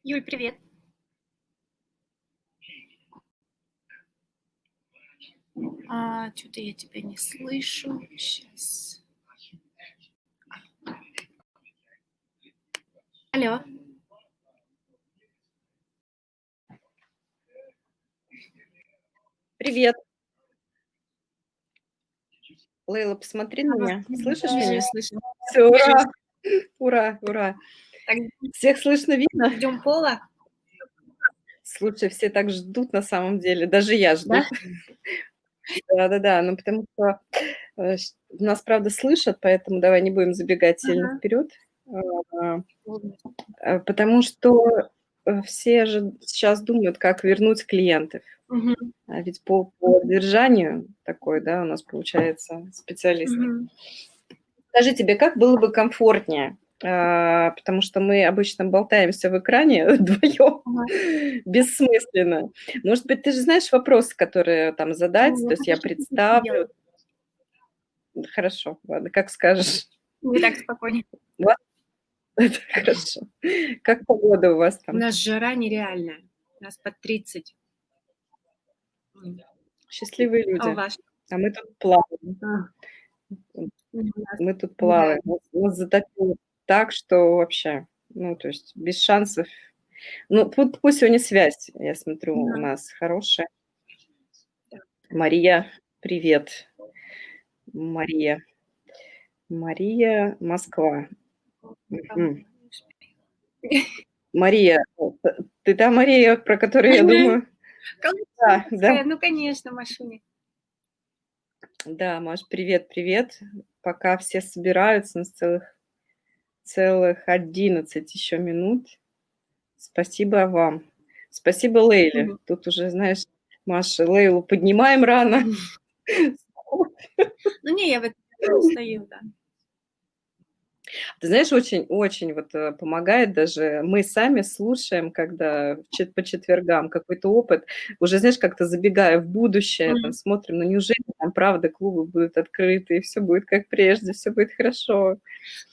Юль, привет. Что-то я тебя не слышу. Сейчас. Алло. Привет. Лейла, посмотри на меня. Слышишь меня? Слышу. Все, ура! Ура, ура. Так, Всех слышно, видно? ждем Пола, Слушай, все так ждут на самом деле. Даже я жду. да? Да-да-да, ну потому что нас, правда, слышат, поэтому давай не будем забегать сильно Ага. вперед. Потому что все же сейчас думают, как вернуть клиентов. Мгм, А ведь по удержанию такой, да, у нас получается специалист. мгм. Скажи, тебе как было бы комфортнее? Потому что мы обычно болтаемся в экране вдвоем, Ага. бессмысленно. Может быть, ты же знаешь вопросы, которые там задать, Я то есть пока я что фитнес не представлю. делаю. Хорошо, ладно, как скажешь. Мне так спокойнее. Ладно, это хорошо. Как погода у вас У там? нас жара нереальная. У нас под 30. Счастливые А у люди. вас? А мы тут плаваем. У нас Мы тут плаваем. нереально. Нас затопило так, что вообще, ну, то есть без шансов. Ну, пусть сегодня связь, я смотрю, у Да. нас хорошая. Мария, привет. Мария. Мария, Москва. Мгм. Мария, ты та Мария, про которую я думаю? Да, да. Коллег, ну, конечно, Машуня. Да, Маш, привет, привет. Пока все собираются, у нас целых 11 еще минут. Спасибо вам. Спасибо Лейле. Мгм. Тут уже, знаешь, Маша, Лейлу поднимаем рано. Ну, не, я в это устаю, да. Ты знаешь, очень вот помогает даже. Мы сами слушаем, когда по четвергам какой-то опыт, уже, знаешь, как-то забегая в будущее, там Мгм. смотрим, ну неужели там правда клубы будут открыты, и все будет как прежде, все будет хорошо.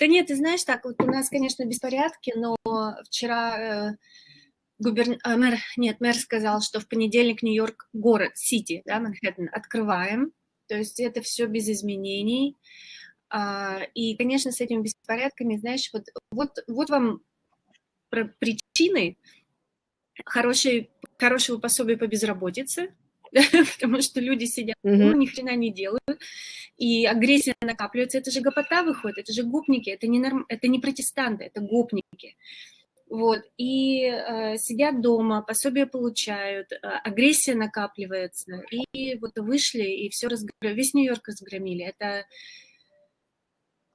Да нет, ты знаешь, так вот у нас, конечно, беспорядки, но вчера мэр сказал, что в понедельник Нью-Йорк, город, Сити, да, Манхэттен, открываем. То есть это все без изменений. И, конечно, с этими беспорядками, знаешь, вот вам причины хорошего пособия по безработице, да, потому что люди сидят Мгм. дома, ни хрена не делают, и агрессия накапливается. Это же гопота выходит, это же гопники, это не протестанты, это гопники. Вот, и сидят дома, пособия получают, агрессия накапливается, и вот вышли, и все весь Нью-Йорк разгромили.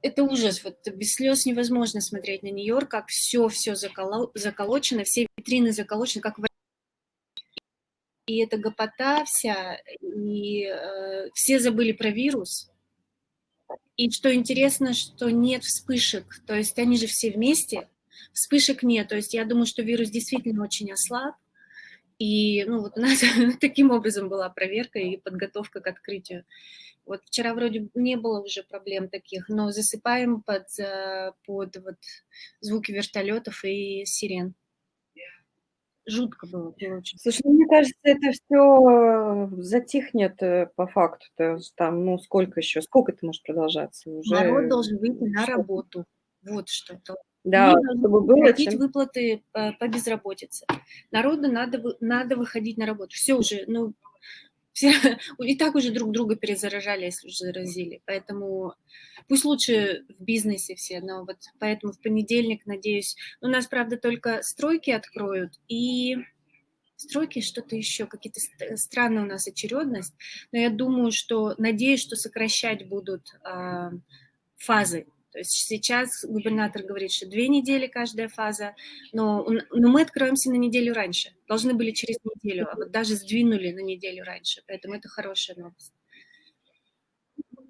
Это ужас, вот без слез невозможно смотреть на Нью-Йорк, как все заколочено, все витрины заколочены, как и это гопота вся, и все забыли про вирус. И что интересно, что нет вспышек, то есть они же все вместе, вспышек нет, то есть я думаю, что вирус действительно очень ослаб. И, ну, вот у нас таким образом была проверка и подготовка к открытию. Вот вчера вроде не было уже проблем таких, но засыпаем под вот звуки вертолетов и сирен. Жутко было очень. Слушай, ну, мне кажется, это все затихнет по факту. Там, ну, сколько это может продолжаться? Народ Уже должен выйти на что? работу. Вот что. Да, Они должны чтобы было прекратить чем. выплаты по безработице. Народу надо выходить на работу. Все уже, ну, все и так уже друг друга перезаражали, если уже заразили. Поэтому пусть лучше в бизнесе все, но вот поэтому в понедельник, надеюсь, у нас, правда, только стройки откроют и стройки, что-то еще, какие-то странные у нас очередность, но я думаю, надеюсь, что сокращать будут фазы. То есть сейчас губернатор говорит, что 2 недели каждая фаза, но мы откроемся на неделю раньше. Должны были через неделю, а вот даже сдвинули на неделю раньше. Поэтому это хорошая новость.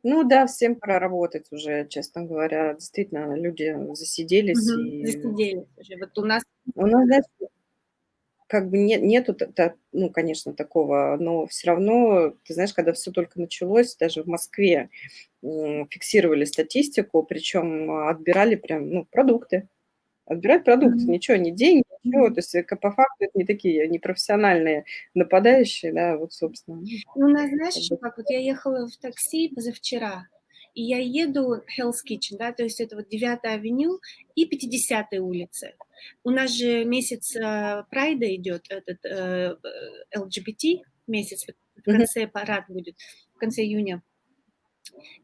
Ну да, всем пора работать уже, честно говоря. Действительно, люди засиделись, и Засиделись уже. Вот у нас у нас, знаешь, как бы нету, ну, конечно, такого, но все равно, ты знаешь, когда все только началось, даже в Москве фиксировали статистику, причем отбирали прям, ну, продукты. Отбирать продукт, Мгм. ничего, не деньги, ничего. Мгм. То есть, по факту это не такие непрофессиональные нападающие, да, вот, собственно, ну, Ну, у нас, знаешь, как еще бы. как, вот я ехала в такси позавчера, и я еду Hell's Kitchen, да, то есть это вот 9-я авеню и 50-я улица. У нас же месяц Прайда идет, этот LGBT месяц, в Мгм. конце парад будет, в конце июня.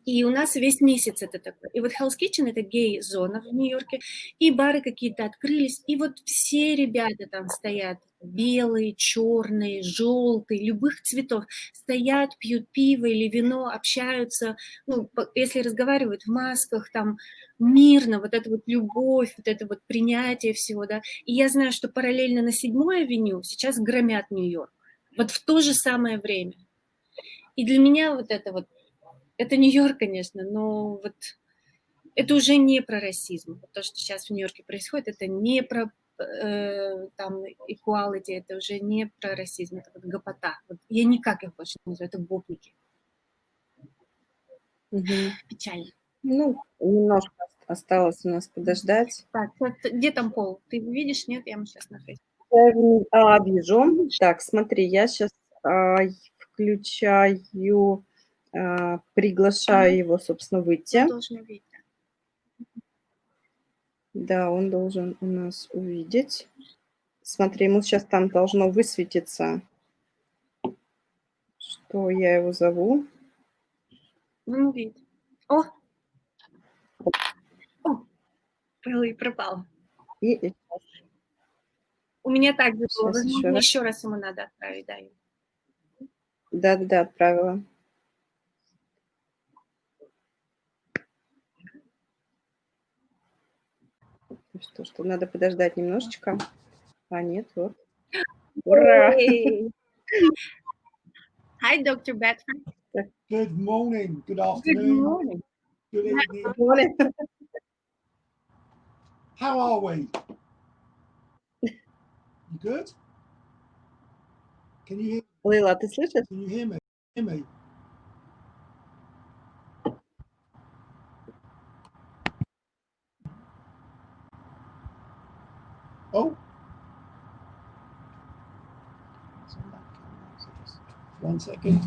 И у нас весь месяц это такое. И вот Hell's Kitchen — это гей-зона в Нью-Йорке, и бары какие-то открылись, и вот все ребята там стоят, белые, черные, желтые, любых цветов, стоят, пьют пиво или вино, общаются, ну, если разговаривают в масках, там, мирно, вот это вот любовь, вот это вот принятие всего, да. И я знаю, что параллельно на 7-й авеню сейчас громят Нью-Йорк. Вот в то же самое время. И для меня вот это Нью-Йорк, конечно, но вот это уже не про расизм. Вот то, что сейчас в Нью-Йорке происходит, это не про там equality, это уже не про расизм, это вот гопота. Вот я никак их больше не называю, это гопники. Мгм. Печально. Ну, немножко осталось у нас подождать. Так, вот где там Пол? Ты его видишь? Нет, я ему сейчас на фейс. Вижу. Видишь? Так, смотри, я сейчас включаю, Ага, приглашаю его, собственно, он выйти. должен увидеть. Да, он должен у нас увидеть. Смотри, ему сейчас там должно высветиться, что я его зову. Он увидит. О, Пэл пропал. И У меня так же было. сейчас еще Возможно, раз. еще раз ему надо отправить, да. Да-да-да, отправила. Что надо подождать немножечко. А нет, вот. Ура! Hey. Hi, Dr. Bedfrod. Good morning, good Good afternoon, morning. good evening. Good morning. How are we? You good? Can you Лейла, ты слышишь? hear me? Hear me? Oh. One second.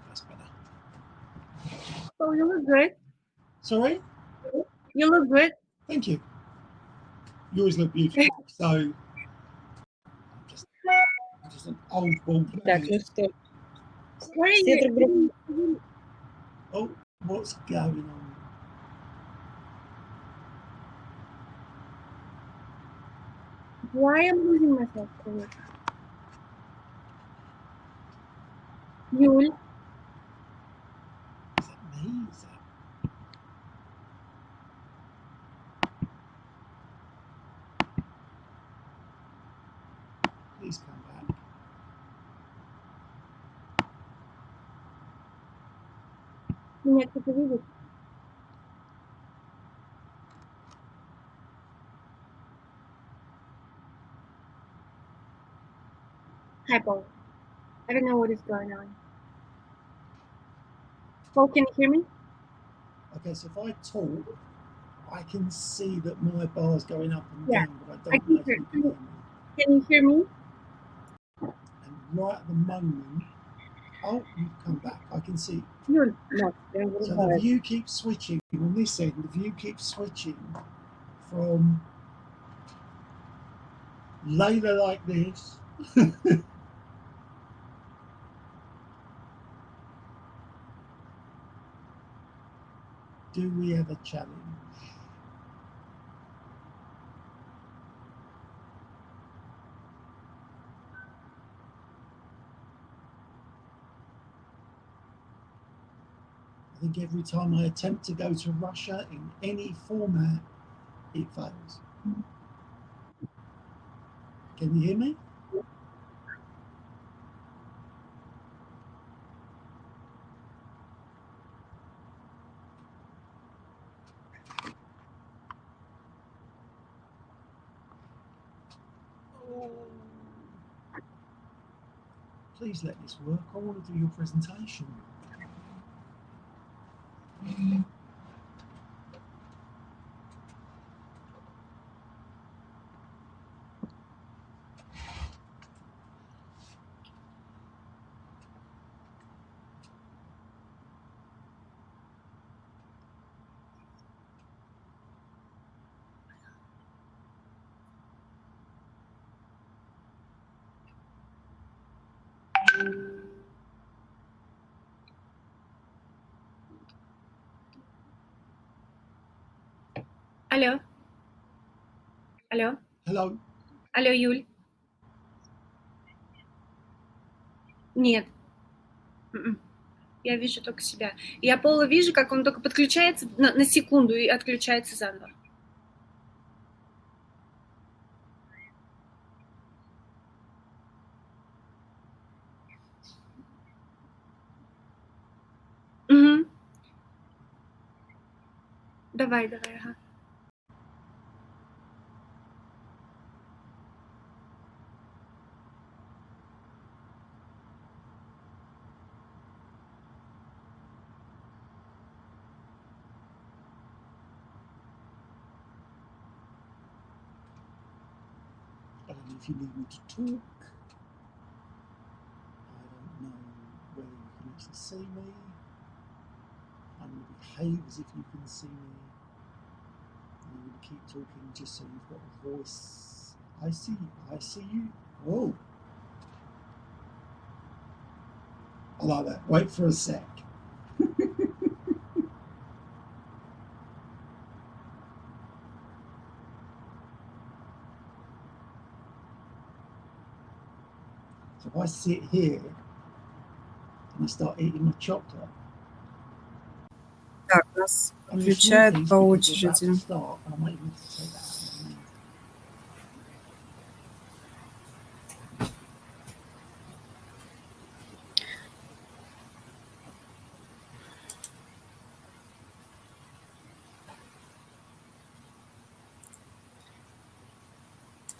That's better. Oh, you look good. Sorry? You look good. Thank you. You always look beautiful. So I'm just an old bald Так, man. ну что, Where are все друг друга. you? Oh, what's going on? Why am I losing myself? Юль, Is that me? Is that... Please come back. меня кто-то видит? Hi, Paul. I don't know what is going on. Paul, can you hear me? Okay, so if I talk, I can see that my bar's going up and Yeah, down, but I I don't can know if hear. you can hear me. Can you hear me? And right at the moment, oh, you've come back. I can see. Юль, Макс, прям So the вырубает. view keeps switching on this end. The view keeps switching from Layla like this. Do we have a challenge? I think every time I attempt to go to Russia in any format, it fails. Can you hear me? please let this work. I want to do your presentation. Алло. Алло. Hello. Алло, Юль. Нет. Я вижу только себя. Я Пола вижу, как он только подключается на секунду и отключается заново. Угу. Давай, ага. I don't know if you need me to talk. I don't know whether you can actually see me. I'm going to behave as if you can see me. I'm going to keep talking just so you've got a voice. I see you. Oh. I like that. Wait for a sec. So if I sit here and I start eating my chocolate, Так, нас I'm just включают pleased по because we're about очереди. to start, and I might even take that out of my mouth.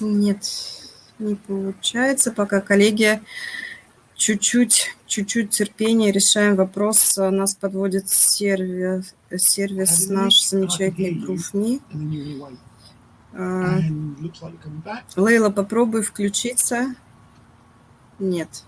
Нет, не получается. Пока, коллеги, чуть-чуть терпения, решаем вопрос. Нас подводит сервис наш замечательный ProofMe. And then you're away. And looks like you're coming back. Лейла, попробуй включиться. Нет.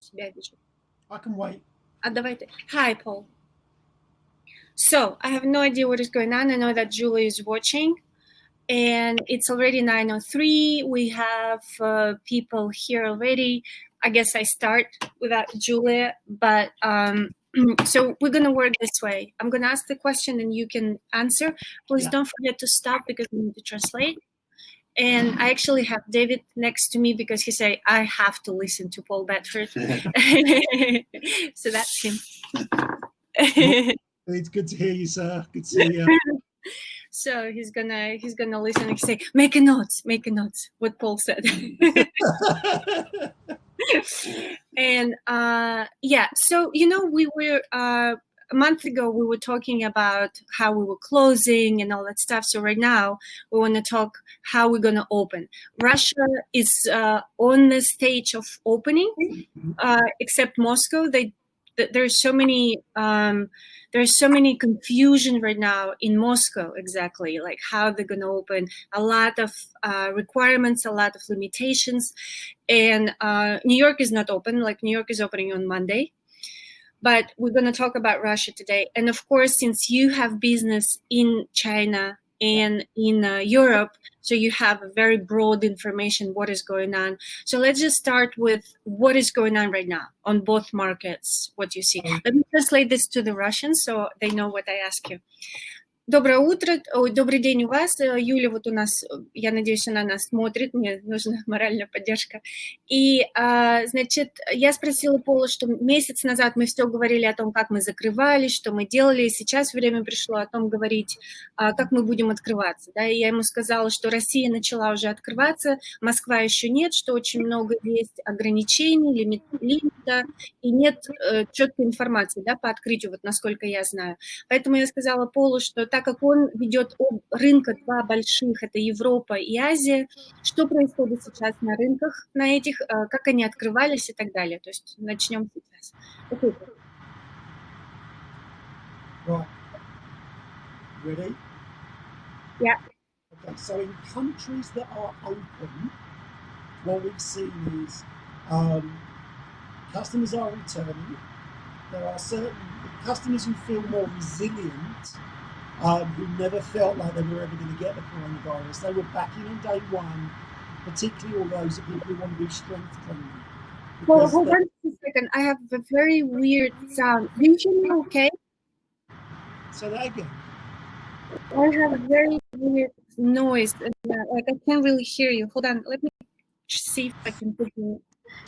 Себя вижу. I can wait. Давайте. Hi, Paul. So, I have no idea what is going on. I know that Julie is watching, and it's already 9:03. We have people here already. I guess I start without Julia, but so we're going to work this way. I'm going to ask the question and you can answer. Please don't forget to stop because we need to translate. And I actually have David next to me because he said, I have to listen to Paul Bedfrod. So that's him. It's good to hear you, sir. Good to see you. So he's gonna listen and say, make a note, what Paul said. And so we were a month ago we were talking about how we were closing and all that stuff. So right now we want to talk how we're gonna open. Russia is on the stage of opening, except Moscow. There's so many confusion right now in Moscow, exactly, like how they're going to open, a lot of requirements, a lot of limitations. And New York is not open, like New York is opening on Monday. But we're going to talk about Russia today. And of course, since you have business in China and in Europe, so you have a very broad information what is going on. So let's just start with what is going on right now on both markets, what you see. Let me translate this to the Russians so they know what I ask you. Доброе утро, добрый день у вас. Юля вот у нас, я надеюсь, она нас смотрит, мне нужна моральная поддержка. И, значит, я спросила Пола, что месяц назад мы все говорили о том, как мы закрывались, что мы делали, и сейчас время пришло о том говорить, как мы будем открываться. Да? И я ему сказала, что Россия начала уже открываться, Москва еще нет, что очень много есть ограничений, лимита, и нет четкой информации, да, по открытию, вот насколько я знаю. Поэтому я сказала Полу, что так как он ведет рынка два больших, это Европа и Азия, что происходит сейчас на рынках, на этих, как они открывались и так далее. То есть начнем сейчас. Okay. Right. Ready? Yeah. Okay, so in countries that are open, what we've seen is customers are returning. There are certain customers who feel more resilient, who never felt like they were ever going to get the coronavirus. They were back in on day one, particularly all those people who want to do strength training. Well, hold on a second. I have a very weird sound. Do you hear me okay? Say that again. I have a very weird noise. Like I can't really hear you. Hold on. Let me see if I can put the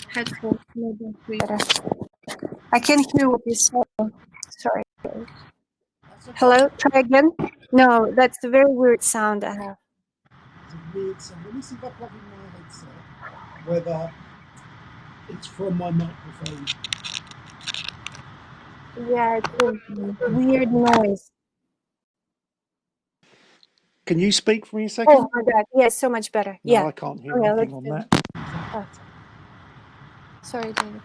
headphones. Maybe better. I can't hear what you're saying. Sorry. Okay. Hello? Try again? No, that's a very weird sound I have. It's a weird sound. Let me see if I plug in my headset, whether it's from my microphone. Yeah, it's a weird noise. Can you speak for me a second? Oh my God, yes, so much better. No, Yeah. I can't hear Okay, anything let's on do that. Oh. Sorry, David.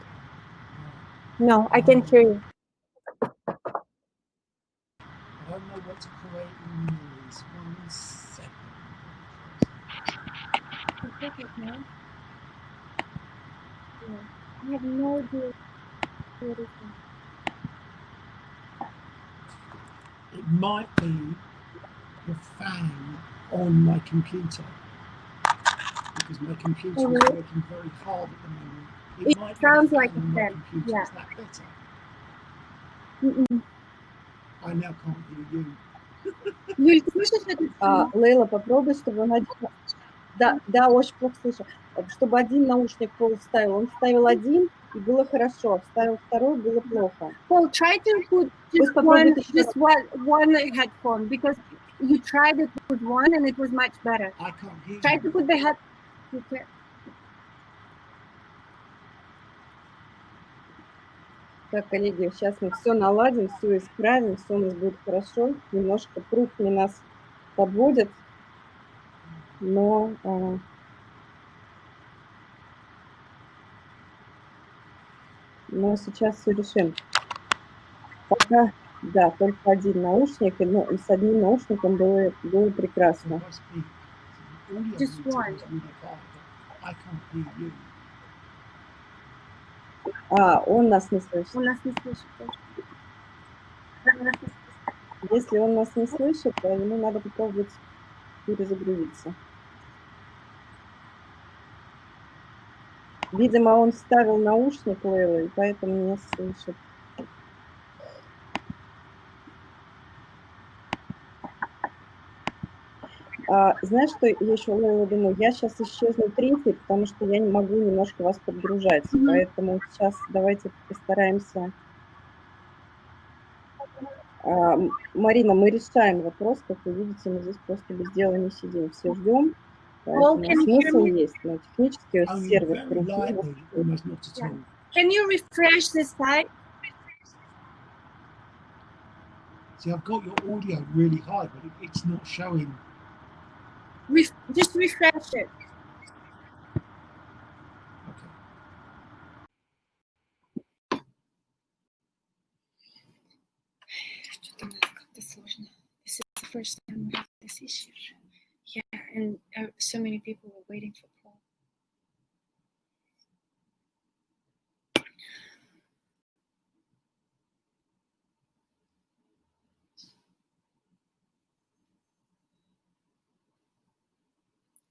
No, I can hear you. I don't know what to create in noise. 1 second. I have no idea what it is. It might be the fan on my computer, because my computer is working very hard at the moment. It might sounds be the like fan a on my fan. computer. Yeah. Is that better? Mm-mm. I now can't hear you. Юль, ты слышишь это? Лейла, попробуй, чтобы он один... Да, очень плохо слышу. Чтобы один наушник Пол вставил. Он вставил один, и было хорошо. Вставил второй, было плохо. Paul, try to put just one headphone, because you tried it with one and it was much better. I can't hear Try you. to put the head. Так, коллеги, сейчас мы все наладим, все исправим, все у нас будет хорошо. Немножко пруфни нас подводят, но сейчас все решим. Пока, да, только один наушник, и с одним наушником было прекрасно. Just one. I can't hear you. Он нас не слышит. Он нас не слышит. Если он нас не слышит, то ему надо попробовать перезагрузиться. Видимо, он вставил наушник Лейла, и поэтому не слышит. Знаешь, что я еще, Лейла, думаю? Я сейчас исчезну третий, потому что я не могу немножко вас подгружать. Поэтому сейчас давайте постараемся... Марина, мы решаем вопрос. Как вы видите, мы здесь просто без дела не сидим. Все ждем. Поэтому смысл есть, но технически сервер крутит. Can you refresh this site? See, I've got your audio really high, but it's not showing. Just refresh it. Okay. This is the first time we have this issue. Yeah, and so many people were waiting for Paul.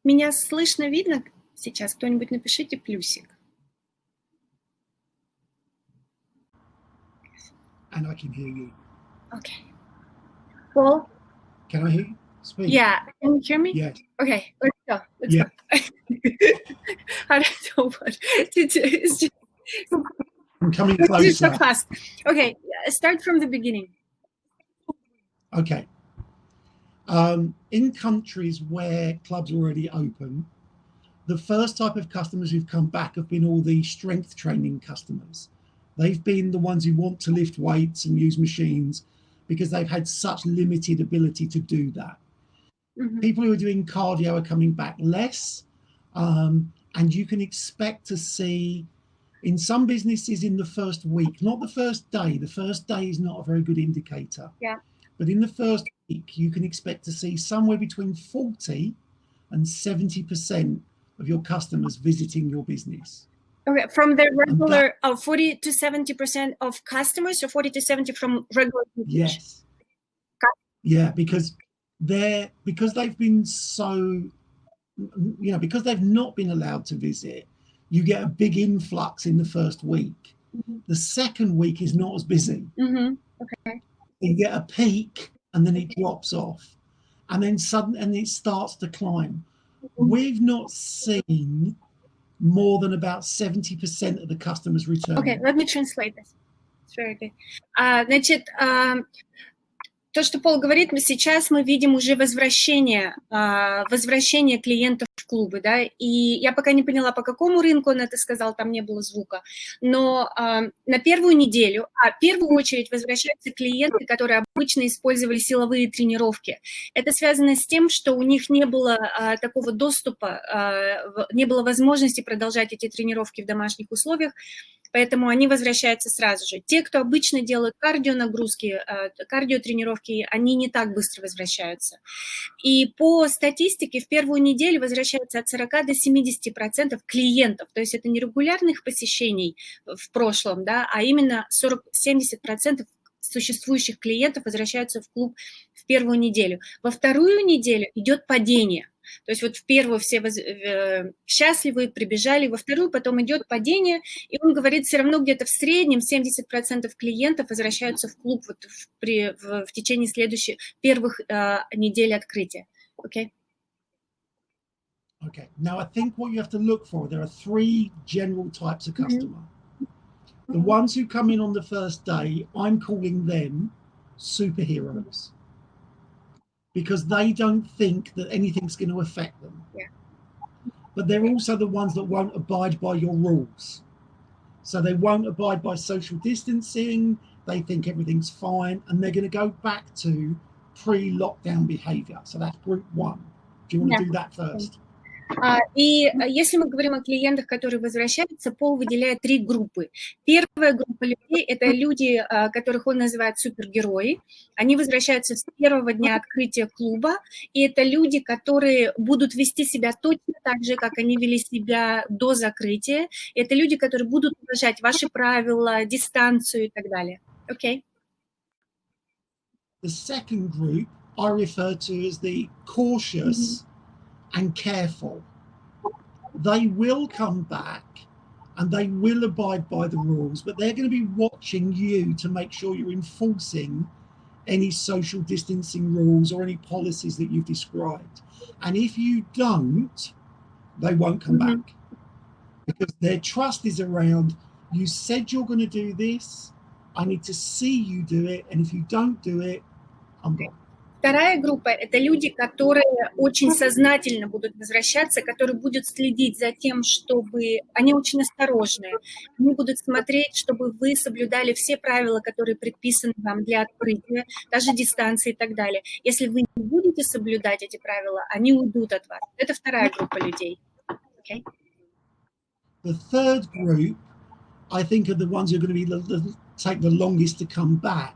Меня слышно, видно сейчас? Кто-нибудь напишите плюсик. And I can hear you. Okay. Paul? Can I hear you? Speak. Yeah. Can you hear me? Yes. Okay, let's go. Let's Yeah. go. I don't know what. It's just, I'm coming it's so closer. fast. Okay, start from the beginning. Okay. In countries where clubs are already open, the first type of customers who've come back have been all the strength training customers. They've been the ones who want to lift weights and use machines because they've had such limited ability to do that. Mhm. People who are doing cardio are coming back less. And you can expect to see in some businesses in the first week, not the first day. The first day is not a very good indicator. Yeah. But in the first week, you can expect to see somewhere between 40 and 70% of your customers visiting your business. Okay, from the regular 40 to 70% of customers, or 40 to 70 from regular usage? Yes. Yeah, because they've been so, because they've not been allowed to visit, you get a big influx in the first week. Mhm. The second week is not as busy. Mhm. Okay. You get a peak and then it drops off, and then suddenly it starts to climb. We've not seen more than about 70% of the customers returning. Okay, let me translate this. It's very good. Значит, то, что Пол говорит, сейчас мы видим уже возвращение клиентов в клубы, да, и я пока не поняла, по какому рынку он это сказал, там не было звука, но на первую неделю, в первую очередь возвращаются клиенты, которые обычно использовали силовые тренировки. Это связано с тем, что у них не было такого доступа, не было возможности продолжать эти тренировки в домашних условиях, поэтому они возвращаются сразу же. Те, кто обычно делают кардионагрузки, кардиотренировки, они не так быстро возвращаются. И по статистике в первую неделю возвращается от 40 до 70% клиентов, то есть это не регулярных посещений в прошлом, да, а именно 40-70% существующих клиентов возвращаются в клуб в первую неделю. Во вторую неделю идет падение. То есть вот в первую все счастливы, прибежали, во вторую потом идет падение, и он говорит, все равно где-то в среднем 70% клиентов возвращаются в клуб вот в течение следующих первых недель открытия. Okay? Okay. Now, I think what you have to look for, there are three general types of customer. The ones who come in on the first day, I'm calling them superheroes. Because they don't think that anything's going to affect them. Yeah. But they're also the ones that won't abide by your rules. So they won't abide by social distancing, they think everything's fine, and they're going to go back to pre-lockdown behavior. So that's group one. Do you want to do that first? И если мы говорим о клиентах, которые возвращаются, Пол выделяет три группы. Первая группа людей – это люди, которых он называет супергерои. Они возвращаются с первого дня открытия клуба, и это люди, которые будут вести себя точно так же, как они вели себя до закрытия. Это люди, которые будут уважать ваши правила, дистанцию и так далее. Okay? The second group I refer to as the cautious and careful. They will come back and they will abide by the rules, but they're going to be watching you to make sure you're enforcing any social distancing rules or any policies that you've described. And if you don't, they won't come back because their trust is around, you said you're going to do this, I need to see you do it, and if you don't do it, I'm gone. Вторая группа – это люди, которые очень сознательно будут возвращаться, которые будут следить за тем, чтобы… Они очень осторожные. Они будут смотреть, чтобы вы соблюдали все правила, которые предписаны вам для открытия, даже дистанции и так далее. Если вы не будете соблюдать эти правила, они уйдут от вас. Это вторая группа людей. Okay? The third group, I think, are the ones who are going to take the longest to come back.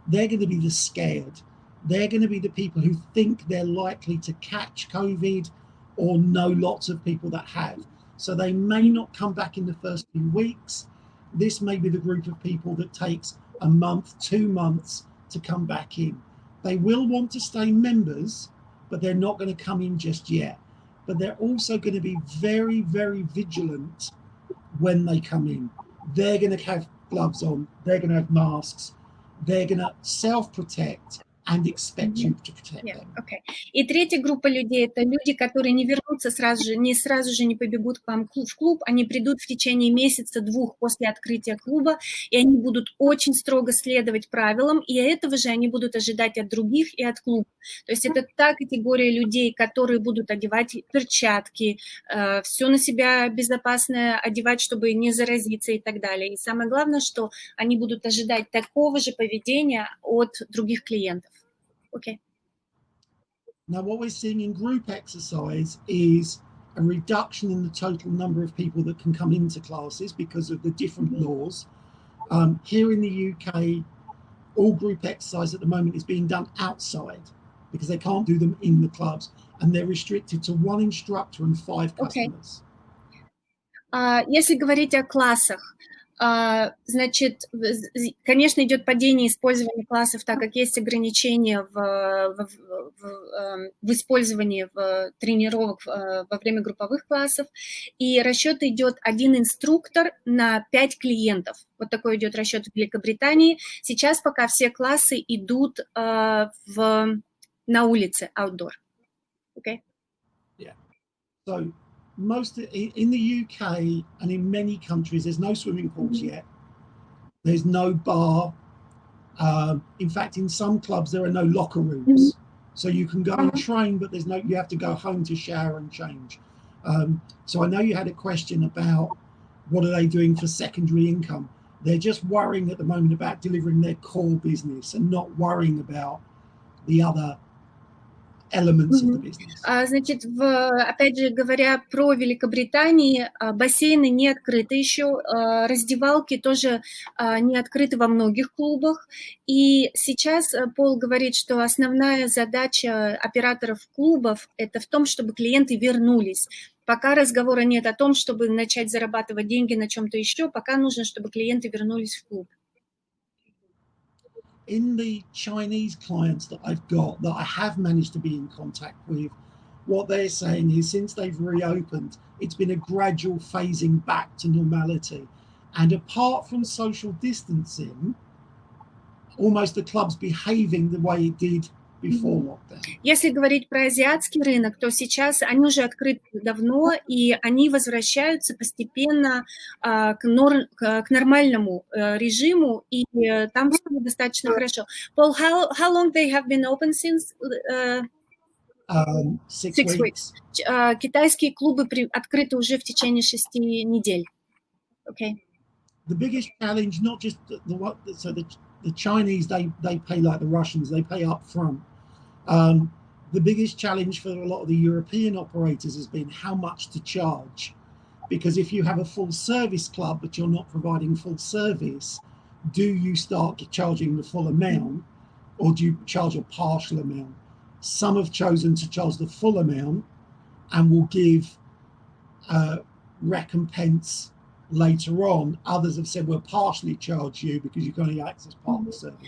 They're going to be the scared. They're going to be the people who think they're likely to catch COVID or know lots of people that have. So they may not come back in the first few weeks. This may be the group of people that takes a month, 2 months to come back in. They will want to stay members, but they're not going to come in just yet. but they're also going to be very, very vigilant when they come in. They're going to have gloves on, they're going to have masks, they're going to self-protect and expect you to protect them. Okay. И третья группа людей – это люди, которые не вернутся сразу же не побегут к вам в клуб, они придут в течение месяца-двух после открытия клуба, и они будут очень строго следовать правилам, и этого же они будут ожидать от других и от клуба. То есть это та категория людей, которые будут одевать перчатки, все на себя безопасное одевать, чтобы не заразиться и так далее. И самое главное, что они будут ожидать такого же поведения от других клиентов. Okay. Now, what we're seeing in group exercise is a reduction in the total number of people that can come into classes because of the different laws. Here in the UK, all group exercise at the moment is being done outside because they can't do them in the clubs, and they're restricted to 1 instructor and 5 customers. Если говорить о классах, значит, конечно, идет падение использования классов, так как есть ограничения в использовании тренировок во время групповых классов, и расчет идет 1 инструктор на 5 клиентов. Вот такой идет расчет в Великобритании. Сейчас пока все классы идут на улице, outdoor. Okay? Yeah. So most in the UK and in many countries, there's no swimming pools yet. There's no bar. In fact, in some clubs there are no locker rooms, so you can go and train, but you have to go home to shower and change. So I know you had a question about what are they doing for secondary income. They're just worrying at the moment about delivering their core business and not worrying about the other elements of the business. Значит, опять же, говоря про Великобританию, бассейны не открыты еще, раздевалки тоже не открыты во многих клубах. И сейчас Пол говорит, что основная задача операторов клубов – это в том, чтобы клиенты вернулись. Пока разговора нет о том, чтобы начать зарабатывать деньги на чем-то еще, пока нужно, чтобы клиенты вернулись в клуб. In the Chinese clients that I've got, that I have managed to be in contact with, what they're saying is since they've reopened, it's been a gradual phasing back to normality. And apart from social distancing, almost the club's behaving the way it did before lockdown. Если говорить про азиатский рынок, то сейчас они уже открыты давно, и они возвращаются постепенно к нормальному режиму, и там все достаточно хорошо. Paul, how long they have been open since? 6 weeks. Китайские клубы открыты уже в течение 6 недель. Okay. The biggest challenge, not just the Chinese, they pay like the Russians, they pay up front. The biggest challenge for a lot of the European operators has been how much to charge. Because if you have a full service club, but you're not providing full service, do you start charging the full amount or do you charge a partial amount? Some have chosen to charge the full amount and will give recompense later on. Others have said we'll partially charge you because you can only access part of the service.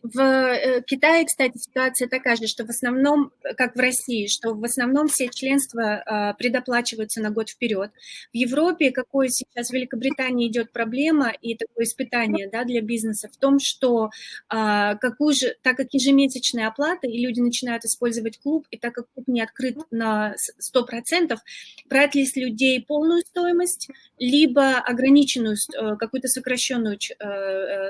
В Китае, кстати, ситуация такая же, что в основном, как в России, что в основном все членства предоплачиваются на год вперед. В Европе, какой сейчас в Великобритании идет проблема и такое испытание, да, для бизнеса в том, что так как ежемесячная оплата, и люди начинают использовать клуб, и так как клуб не открыт на 100%, брать ли с людей полную стоимость, либо ограниченную, какую-то сокращенную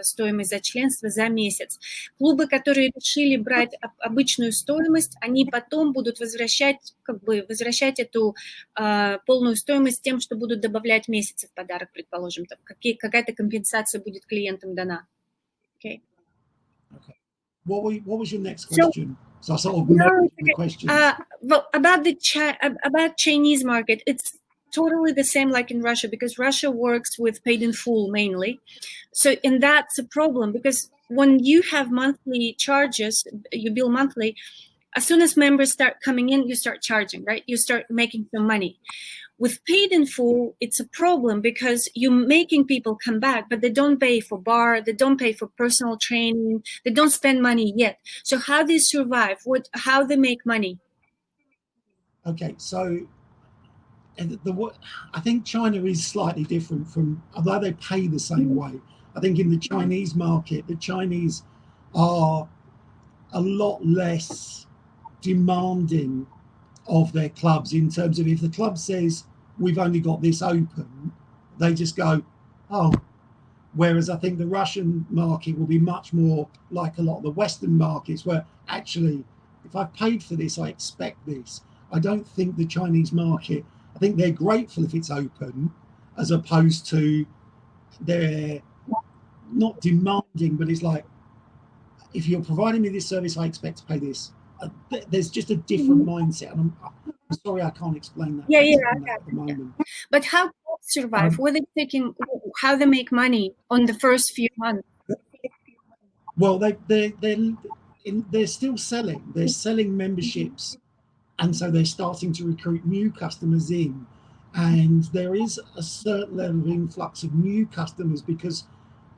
стоимость за членство за месяц. Клубы, которые решили брать обычную стоимость, они потом будут возвращать эту полную стоимость тем, что будут добавлять месяцы в подарок, предположим, там, какая-то компенсация будет клиентам дана. Okay. Okay. What was your next question? So I sort of know the questions. About Chinese market, it's totally the same like in Russia, because Russia works with paid in full mainly. So, and that's a problem, because when you have monthly charges, you bill monthly, as soon as members start coming in, you start charging, right? You start making some money. With paid in full, it's a problem because you're making people come back, but they don't pay for bar, they don't pay for personal training, they don't spend money yet. So how they survive? How they make money? Okay, so I think China is slightly different from, although they pay the same way. I think in the Chinese market, the Chinese are a lot less demanding of their clubs in terms of, if the club says we've only got this open, they just go, oh. Whereas I think the Russian market will be much more like a lot of the Western markets, where actually, if I've paid for this, I expect this. I don't think the Chinese market, I think they're grateful if it's open, as opposed to they're not demanding, but it's like, if you're providing me this service, I expect to pay this. There's just a different mindset. And I'm sorry, I can't explain that. Yeah, at the moment. But how clubs survive? What are they taking? How they make money on the first few months? Well, they're still selling. They're selling memberships, and so they're starting to recruit new customers in. And there is a certain level of influx of new customers because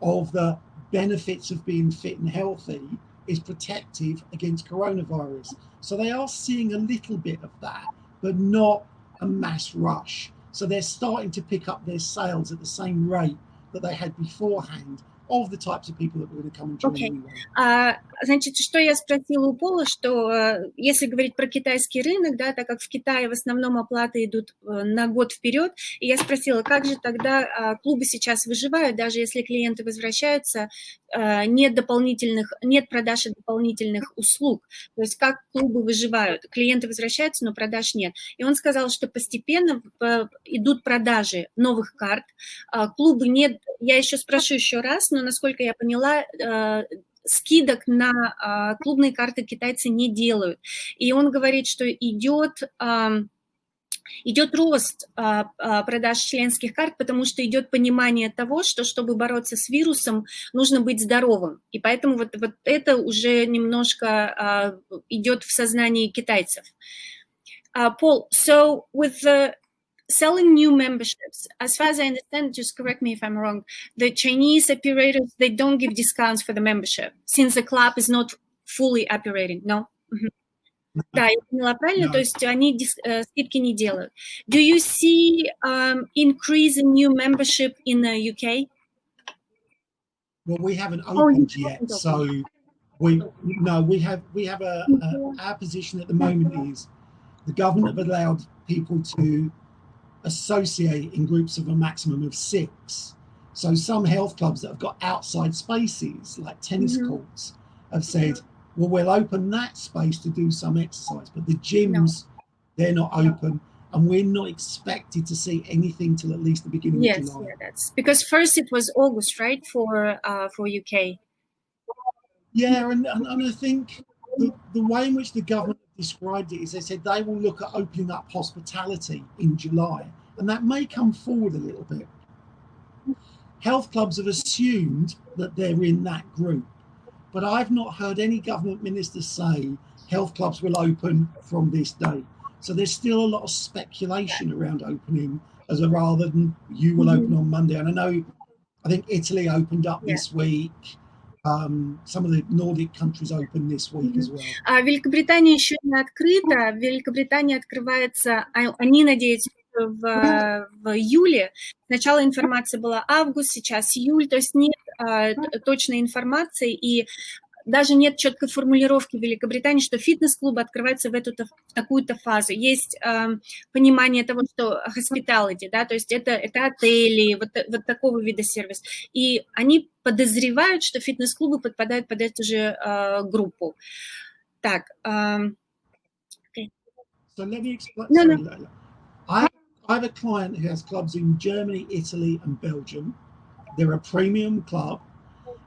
of the benefits of being fit and healthy is protective against coronavirus. So they are seeing a little bit of that, but not a mass rush. So they're starting to pick up their sales at the same rate that they had beforehand, of the types of people that were going to come and join anyway. Значит, что я спросила у Пола, что если говорить про китайский рынок, да, так как в Китае в основном оплаты идут на год вперед, и я спросила, как же тогда клубы сейчас выживают, даже если клиенты возвращаются, нет продаж дополнительных услуг, то есть как клубы выживают, клиенты возвращаются, но продаж нет. И он сказал, что постепенно идут продажи новых карт, клубы нет, я еще спрошу еще раз, но насколько я поняла, скидок на клубные карты китайцы не делают. И он говорит, что идет рост продаж членских карт, потому что идет понимание того, что чтобы бороться с вирусом, нужно быть здоровым. И поэтому вот это уже немножко идет в сознании китайцев. Paul, so with the selling new memberships, as far as I understand, just correct me if I'm wrong, the Chinese operators, they don't give discounts for the membership, since the club is not fully operating, no? Да, я поняла правильно, то есть они скидки не делают. Do you see increase in new membership in the UK? Well, we haven't opened yet, so our position at the moment is the government have allowed people to associate in groups of a maximum of 6. So some health clubs that have got outside spaces, like tennis courts, have said, well, we'll open that space to do some exercise, but the gyms, they're not open, and we're not expected to see anything till at least the beginning of July. Yeah, that's because first it was August, right, for UK. Yeah, and I think the way in which the government described it is they said they will look at opening up hospitality in July, and that may come forward a little bit. Health clubs have assumed that they're in that group, but I've not heard any government minister say health clubs will open from this date. So there's still a lot of speculation around opening, as rather than you will open on Monday. And I think Italy opened up this week. Some of the Nordic countries open this week as well. Великобритания еще не открыта. Великобритания открывается, они надеются, в июле. Сначала информация была август, сейчас июль, то есть нет точной информации, и даже нет четкой формулировки в Великобритании, что фитнес-клубы открываются в такую-то фазу. Есть понимание того, что hospitality, да, то есть это отели, вот такого вида сервис. И они подозревают, что фитнес-клубы подпадают под эту же группу. Так. So let me explain. Sorry, Leila. I have a client who has clubs in Germany, Italy, and Belgium. They're a premium club,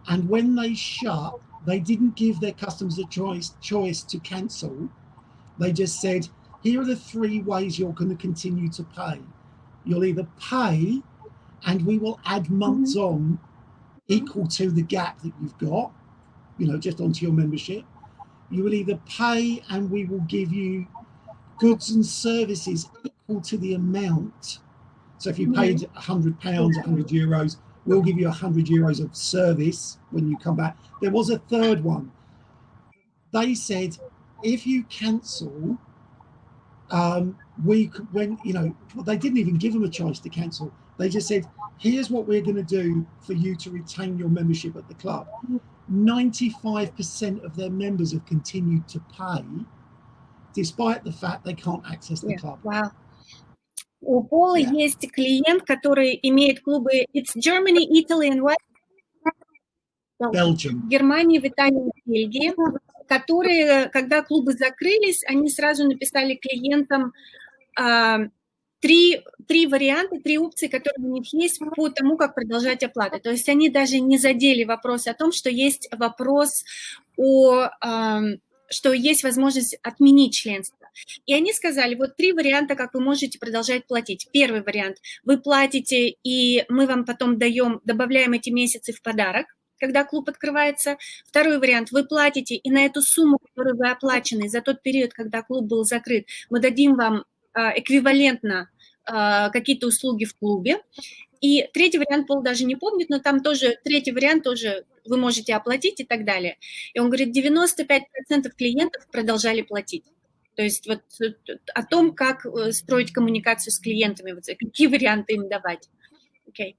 and when they shut, they didn't give their customers a choice to cancel. They just said, here are the 3 ways you're going to continue to pay. You'll either pay, and we will add months on equal to the gap that you've got, just onto your membership. You will either pay, and we will give you goods and services equal to the amount. So if you paid £100, €100, we'll give you €100 of service when you come back. There was a third one. They said, if you cancel, when they didn't even give them a choice to cancel. They just said, here's what we're going to do for you to retain your membership at the club. 95% of their members have continued to pay despite the fact they can't access the club. Wow. У Пола есть клиент, который имеет клубы It's Germany, Italy and what? Belgium. В Германии, в Италии, в Бельгии, которые, когда клубы закрылись, они сразу написали клиентам три варианта, 3 опции, которые у них есть по тому, как продолжать оплаты. То есть они даже не задели вопрос о том, что есть вопрос что есть возможность отменить членство. И они сказали, вот 3 варианта, как вы можете продолжать платить. Первый вариант, вы платите, и мы вам потом добавляем эти месяцы в подарок, когда клуб открывается. Второй вариант, вы платите, и на эту сумму, которую вы оплачены за тот период, когда клуб был закрыт, мы дадим вам эквивалентно какие-то услуги в клубе. И третий вариант Пол даже не помнит, но там тоже третий вариант тоже вы можете оплатить и так далее. И он говорит, 95% клиентов продолжали платить. То есть вот о том, как строить коммуникацию с клиентами, вот, какие варианты им давать. Okay.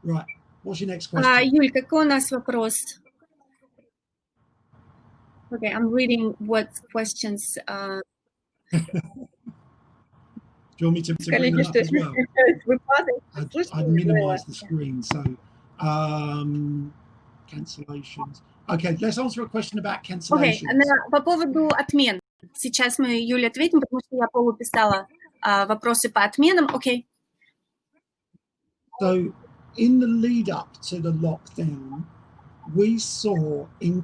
Right. What's your next question? Юль, какой у нас вопрос? Okay, I'm reading what questions. Do you want me to bring them up as well? I'd minimize the screen, so cancellations. Okay, let's answer a question about cancellations. Okay, по поводу отмен. Сейчас мы, Юле, ответим, потому что я Полу писала вопросы по отменам. Okay. So, in the lead up to the lockdown, we saw in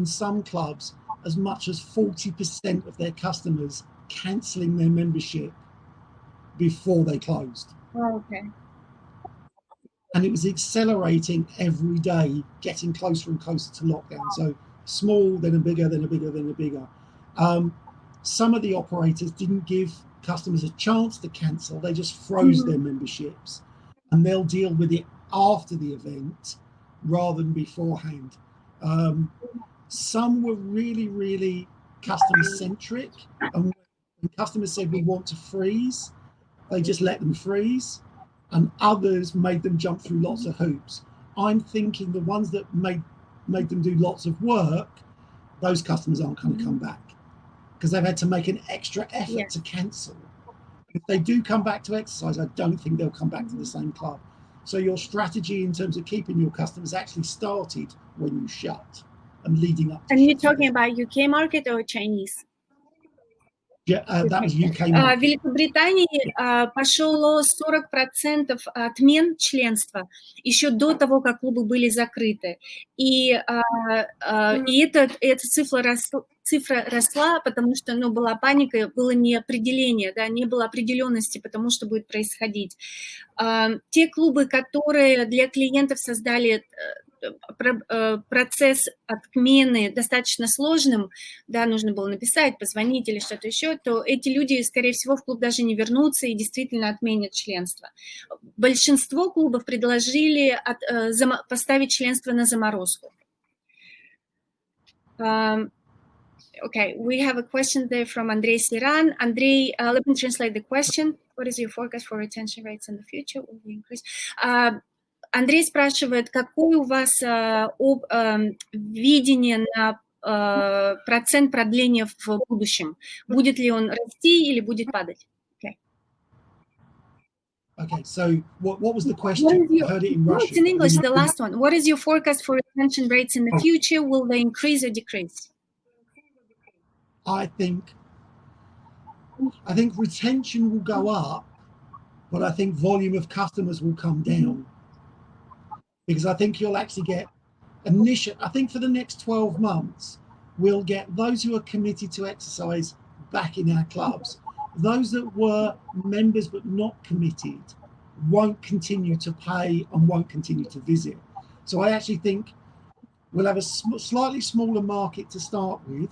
some clubs as much as 40% of their customers cancelling their membership before they closed. Oh, okay. And it was accelerating every day, getting closer and closer to lockdown. So small, then a bigger, then a bigger, then a bigger. Some of the operators didn't give customers a chance to cancel. They just froze their memberships, and they'll deal with it after the event rather than beforehand. Some were really, really customer-centric, and when customers said, we want to freeze, they just let them freeze, and others made them jump through lots of hoops. I'm thinking the ones that made them do lots of work, those customers aren't going to come back because they've had to make an extra effort to cancel. If they do come back to exercise, I don't think they'll come back to the same club. So your strategy in terms of keeping your customers actually started when you shut and leading up to And you're talking about UK market or Chinese? That was UK В Великобритании пошло 40% отмен членства еще до того, как клубы были закрыты. И эта цифра росла, потому что была паника, было неопределение, не было определенности, потому что будет происходить. Те клубы, которые для клиентов создали процесс отмены достаточно сложным, нужно было написать, позвонить или что-то еще, то эти люди, скорее всего, в клуб даже не вернутся и действительно отменят членство. Большинство клубов предложили поставить членство на заморозку. Okay, we have a question there from Andrei Siran. Andrei, let me translate the question. What is your forecast for retention rates in the future? Will we increase? Андрей спрашивает, какое у вас видение на процент продления в будущем? Будет ли он расти или будет падать? Okay, so what was the question? I heard it in Russian. It's in English, the last one. What is your forecast for retention rates in the future? Will they increase or decrease? I think retention will go up, but I think volume of customers will come down. Because I think you'll actually get I think for the next 12 months, we'll get those who are committed to exercise back in our clubs. Those that were members but not committed won't continue to pay and won't continue to visit. So I actually think we'll have a slightly smaller market to start with,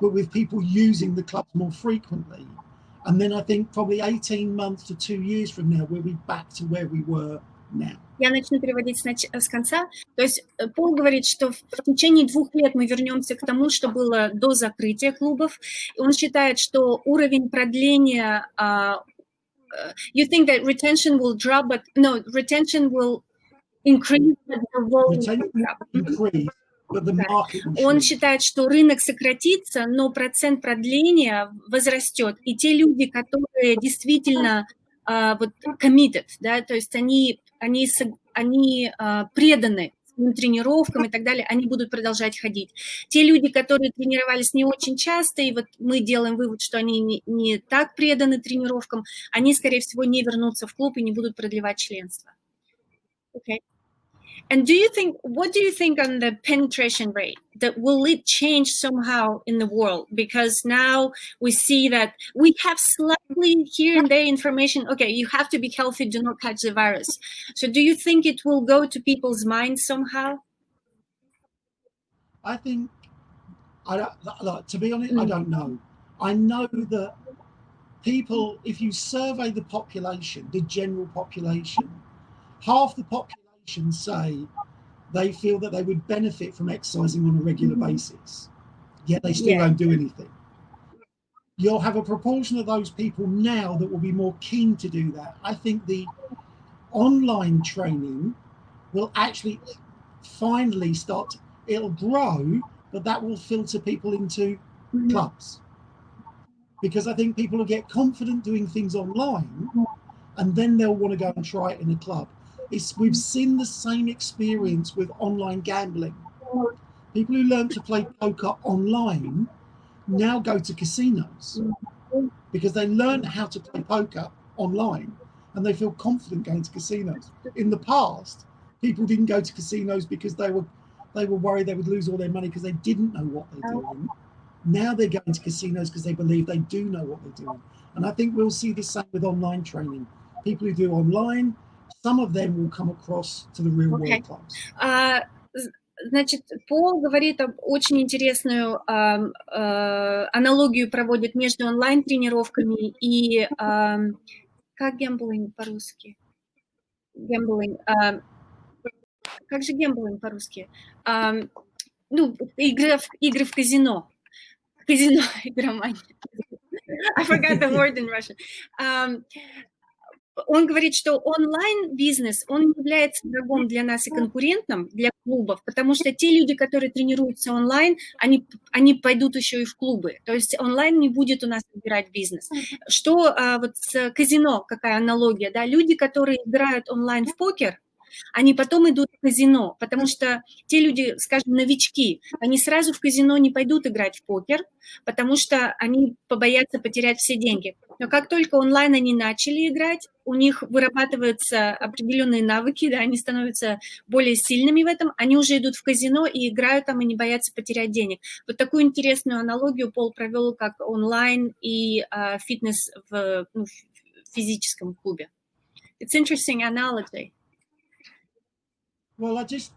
but with people using the clubs more frequently. And then I think probably 18 months to 2 years from now, we'll be back to where we were now. Я начну переводить с конца. То есть Пол говорит, что в течение 2 лет мы вернемся к тому, что было до закрытия клубов. И он считает, что уровень продления... you think that retention will drop, but no, retention will increase, but the volume Retention will will increase, but the market will Он shrink. считает, что рынок сократится, но процент продления возрастет. И те люди, которые действительно вот committed, да, то есть они преданы своим тренировкам и так далее, они будут продолжать ходить. Те люди, которые тренировались не очень часто, и вот мы делаем вывод, что они не так преданы тренировкам, они, скорее всего, не вернутся в клуб и не будут продлевать членство. Okay. And what do you think on the penetration rate? That will it change somehow in the world? Because now we see that we have slightly here and there information. Okay, you have to be healthy, do not catch the virus. So do you think it will go to people's minds somehow? I think, to be honest, I don't know. I know that people, if you survey the population, the general population, half the population say they feel that they would benefit from exercising on a regular basis, yet they still don't do anything. You'll have a proportion of those people now that will be more keen to do that. I think the online training will actually finally start, it'll grow, but that will filter people into clubs. Because I think people will get confident doing things online and then they'll want to go and try it in a club. We've seen the same experience with online gambling. People who learn to play poker online now go to casinos because they learn how to play poker online and they feel confident going to casinos. In the past, people didn't go to casinos because they were worried they would lose all their money because they didn't know what they're doing. Now they're going to casinos because they believe they do know what they're doing. And I think we'll see the same with online training. People who do online, some of them will come across to the real world clubs. Значит, Пол говорит об очень интересную аналогию проводит между онлайн-тренировками и как гэмблинг по-русски? Гэмблинг. Как же гэмблинг по-русски? Ну, игры в казино. Казино, игромания. I forgot the word in Russian. Он говорит, что онлайн-бизнес, он не является врагом для нас и конкурентом, для клубов, потому что те люди, которые тренируются онлайн, они пойдут еще и в клубы. То есть онлайн не будет у нас выбирать бизнес. Что вот с казино, какая аналогия, да? Люди, которые играют онлайн в покер, они потом идут в казино, потому что те люди, скажем, новички, они сразу в казино не пойдут играть в покер, потому что они побоятся потерять все деньги. Но как только онлайн они начали играть, у них вырабатываются определенные навыки, да, они становятся более сильными в этом, они уже идут в казино и играют там и не боятся потерять денег. Вот такую интересную аналогию Пол провел, как онлайн и фитнес в физическом клубе. It's interesting analogy. Well, it's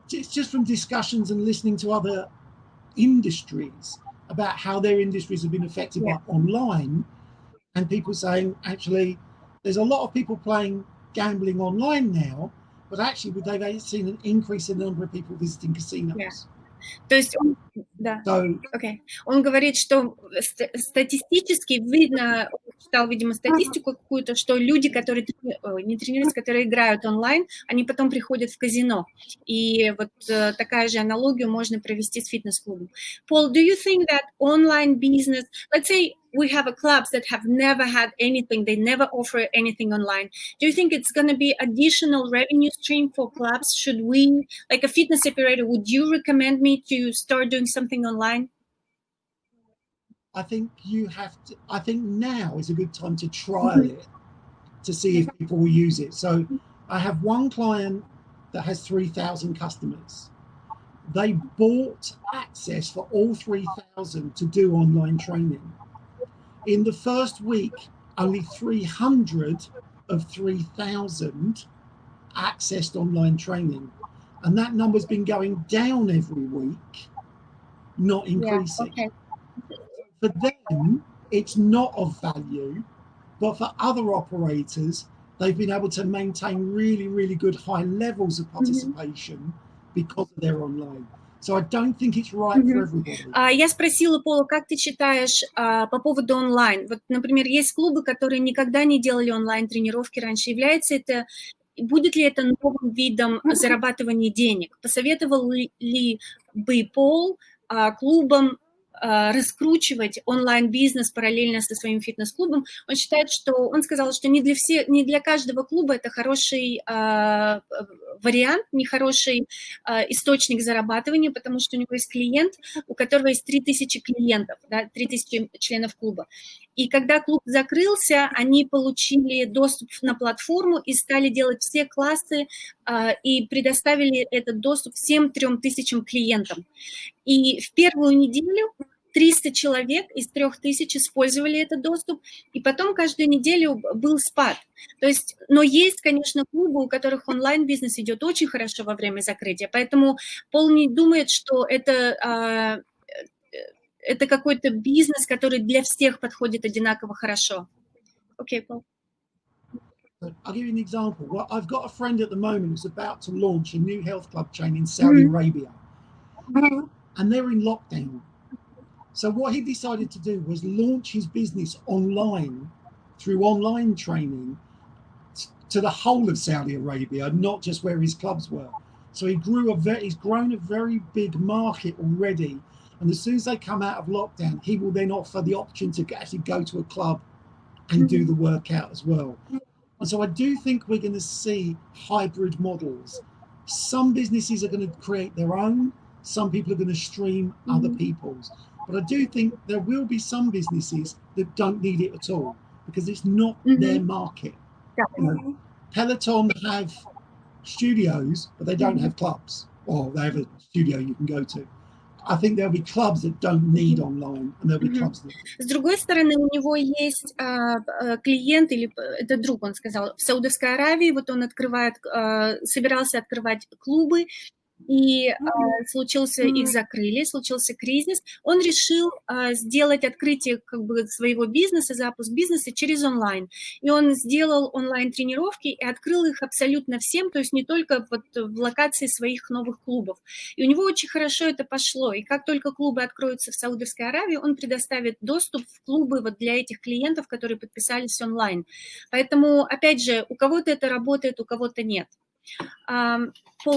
just from discussions and listening to other industries about how their industries have been affected by online, and people saying, actually, there's a lot of people playing gambling online now, but actually they've seen an increase in the number of people visiting casinos. Yeah. То есть он говорит, что статистически видно, читал, видимо, статистику какую-то, что люди, которые не тренируются, которые играют онлайн, они потом приходят в казино. И вот такая же аналогию можно провести с фитнес-клубом. Paul, do you think that online business, let's say we have a clubs that have never had anything, they never offer anything online. Do you think it's going to be additional revenue stream for clubs? Should we, like a fitness operator, would you recommend me to start doing something online? I think I think now is a good time to trial it to see if people will use it. So I have one client that has 3,000 customers. They bought access for all 3,000 to do online training. In the first week, only 300 of 3,000 accessed online training. And that number's been going down every week, not increasing. Yeah, okay. For them, it's not of value, but for other operators, they've been able to maintain really, really good high levels of participation because they're online. So I don't think it's right for everybody. Я спросила Пола, как ты считаешь по поводу онлайн? Вот, например, есть клубы, которые никогда не делали онлайн-тренировки раньше. Будет ли это новым видом зарабатывания денег? Посоветовал ли бы Пол клубам раскручивать онлайн-бизнес параллельно со своим фитнес-клубом? Он сказал, что не для каждого клуба это хороший вариант, нехороший источник зарабатывания, потому что у него есть клиент, у которого есть 3000 клиентов, да, 3000 членов клуба. И когда клуб закрылся, они получили доступ на платформу и стали делать все классы и предоставили этот доступ всем 3000 клиентам. И в первую неделю 300 человек из 3000 использовали этот доступ, и потом каждую неделю был спад. То есть, но есть, конечно, клубы, у которых онлайн-бизнес идет очень хорошо во время закрытия, поэтому Пол не думает, что это какой-то бизнес, который для всех подходит одинаково хорошо. Окей, Пол. I'll give you an example. Well, I've got a friend at the moment who's about to launch a new health club chain in Saudi Arabia, and they're in lockdown. So what he decided to do was launch his business online through online training to the whole of Saudi Arabia, not just where his clubs were. So he's grown a very big market already. And as soon as they come out of lockdown, he will then offer the option to actually go to a club and do the workout as well. And so I do think we're going to see hybrid models. Some businesses are going to create their own. Some people are going to stream other people's. But I do think there will be some businesses that don't need it at all because it's not their market. You know, Peloton have studios, but they don't have clubs. Or they have a studio you can go to. I think there'll be clubs that don't need online, and there'll be clubs that... С другой стороны, у него есть клиент, или это друг, он сказал, в Саудовской Аравии, вот он собирался открывать клубы, и их закрыли, случился кризис, он решил сделать открытие как бы своего бизнеса, запуск бизнеса через онлайн. И он сделал онлайн-тренировки и открыл их абсолютно всем, то есть не только вот в локации своих новых клубов. И у него очень хорошо это пошло. И как только клубы откроются в Саудовской Аравии, он предоставит доступ в клубы вот для этих клиентов, которые подписались онлайн. Поэтому, опять же, у кого-то это работает, у кого-то нет. Paul,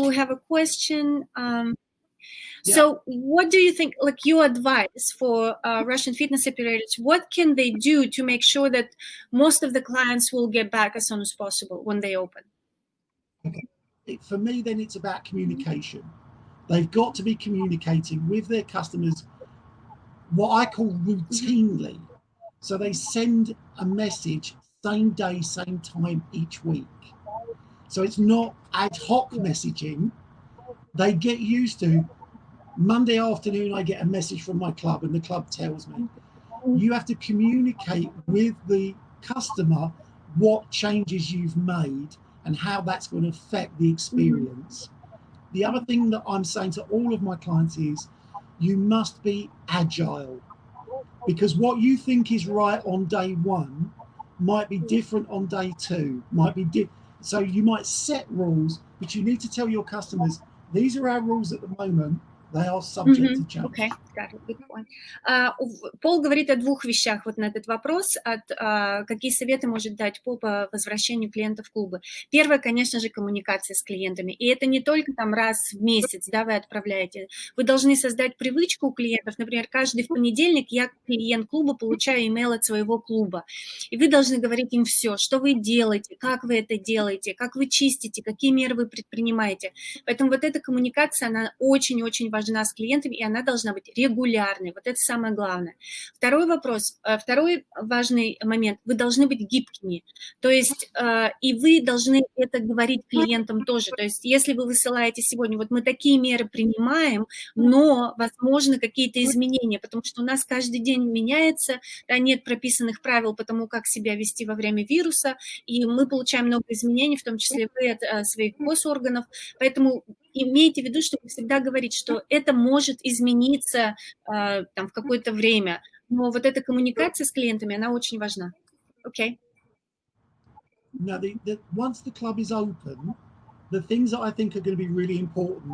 we have a question. So what do you think, like your advice for Russian fitness operators, what can they do to make sure that most of the clients will get back as soon as possible when they open? For me, then it's about communication. They've got to be communicating with their customers, what I call routinely. So they send a message same day, same time each week. So it's not ad hoc messaging. They get used to Monday afternoon, I get a message from my club and the club tells me. You have to communicate with the customer what changes you've made and how that's going to affect the experience. The other thing that I'm saying to all of my clients is you must be agile, because what you think is right on day one might be different on day two, so you might set rules, but you need to tell your customers, these are our rules at the moment. They are subject to change. Okay, got it, good point. Пол говорит о двух вещах вот на этот вопрос, какие советы может дать Пол по возвращению клиентов в клубы. Первое, конечно же, коммуникация с клиентами. И это не только там раз в месяц, да, вы отправляете. Вы должны создать привычку у клиентов. Например, каждый в понедельник я, клиент клуба, получаю имейл от своего клуба. И вы должны говорить им все, что вы делаете, как вы это делаете, как вы чистите, какие меры вы предпринимаете. Поэтому вот эта коммуникация, она очень-очень важна с клиентами, и она должна быть регулярной. Вот это самое главное. Второй важный момент. Вы должны быть гибкими. То есть и вы должны это говорить клиентам тоже. То есть если вы высылаете сегодня, вот мы такие меры принимаем, но возможно какие-то изменения, потому что у нас каждый день меняется, да, нет прописанных правил по тому, как себя вести во время вируса, и мы получаем много изменений, в том числе вы от своих госорганов. Поэтому имейте в виду, что всегда говорить, что это может измениться там, в какое-то время, но вот эта коммуникация с клиентами, она очень важна. Окей. Now, once the club is open, the things that I think are going to be really important,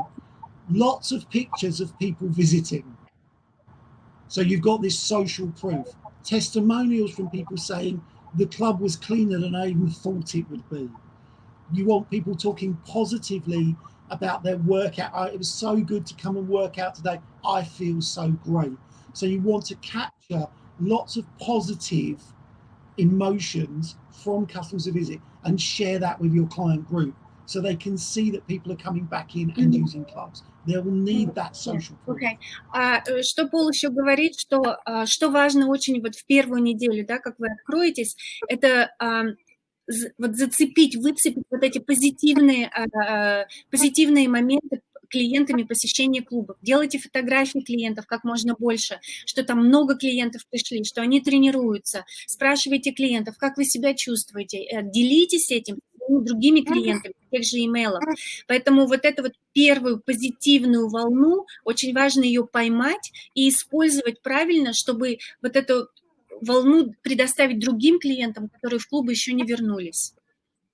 lots of pictures of people visiting. So you've got this social proof, testimonials from people saying the club was cleaner than I even thought it would be. You want people talking positively about their workout. Oh, it was so good to come and work out today. I feel so great. So you want to capture lots of positive emotions from customers who visit and share that with your client group so they can see that people are coming back in and using clubs. They will need that social proof. Okay. Что Пол еще говорит, что важно очень вот в первую неделю, да, как вы откроетесь, это вот зацепить, выцепить вот эти позитивные моменты клиентами посещения клубов. Делайте фотографии клиентов как можно больше, что там много клиентов пришли, что они тренируются. Спрашивайте клиентов, как вы себя чувствуете. Делитесь этим с другими клиентами, тех же имейлов. Поэтому вот эту вот первую позитивную волну, очень важно ее поймать и использовать правильно, чтобы вот эту волну предоставить другим клиентам, которые в клубы еще не вернулись.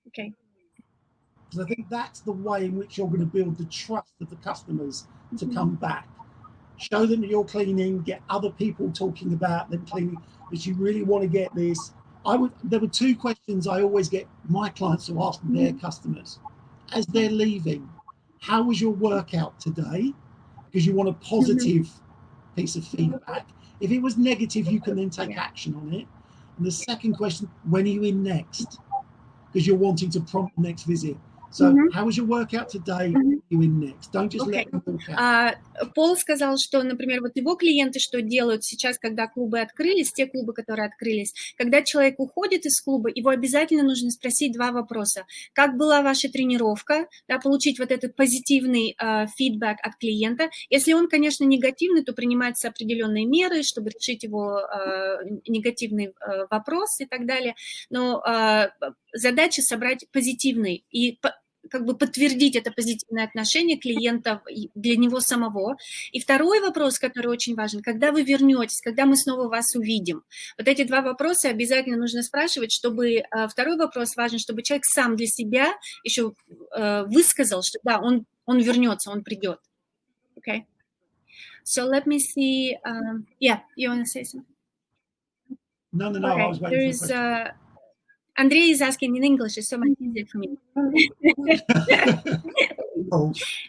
Okay. Because I think that's the way in which you're going to build the trust of the customers to come back. Show them that you're cleaning, get other people talking about them cleaning, that you really want to get this. There were two questions I always get my clients to ask their customers as they're leaving. How was your workout today? Because you want a positive piece of feedback. If it was negative, you can then take action on it. And the second question, when are you in next? Because you're wanting to prompt the next visit. So, how was your workout today? You in next. Don't just let them walk out. Пол сказал, что, например, вот его клиенты что делают сейчас, когда клубы открылись, те клубы, которые открылись, когда человек уходит из клуба, его обязательно нужно спросить два вопроса. Как была ваша тренировка? Да, получить вот этот позитивный фидбэк от клиента. Если он, конечно, негативный, то принимаются определенные меры, чтобы решить его негативный вопрос и так далее. Но задача собрать позитивный и как бы подтвердить это позитивное отношение клиента для него самого. И второй вопрос, который очень важен, когда вы вернетесь, когда мы снова вас увидим. Вот эти два вопроса обязательно нужно спрашивать, чтобы второй вопрос важен, чтобы человек сам для себя еще высказал, что да, он вернется, он придет. Okay. So let me see. Yeah, you want to say something? No, Okay. I was waiting for a question. Andrei is asking in English, it's so much easier for me.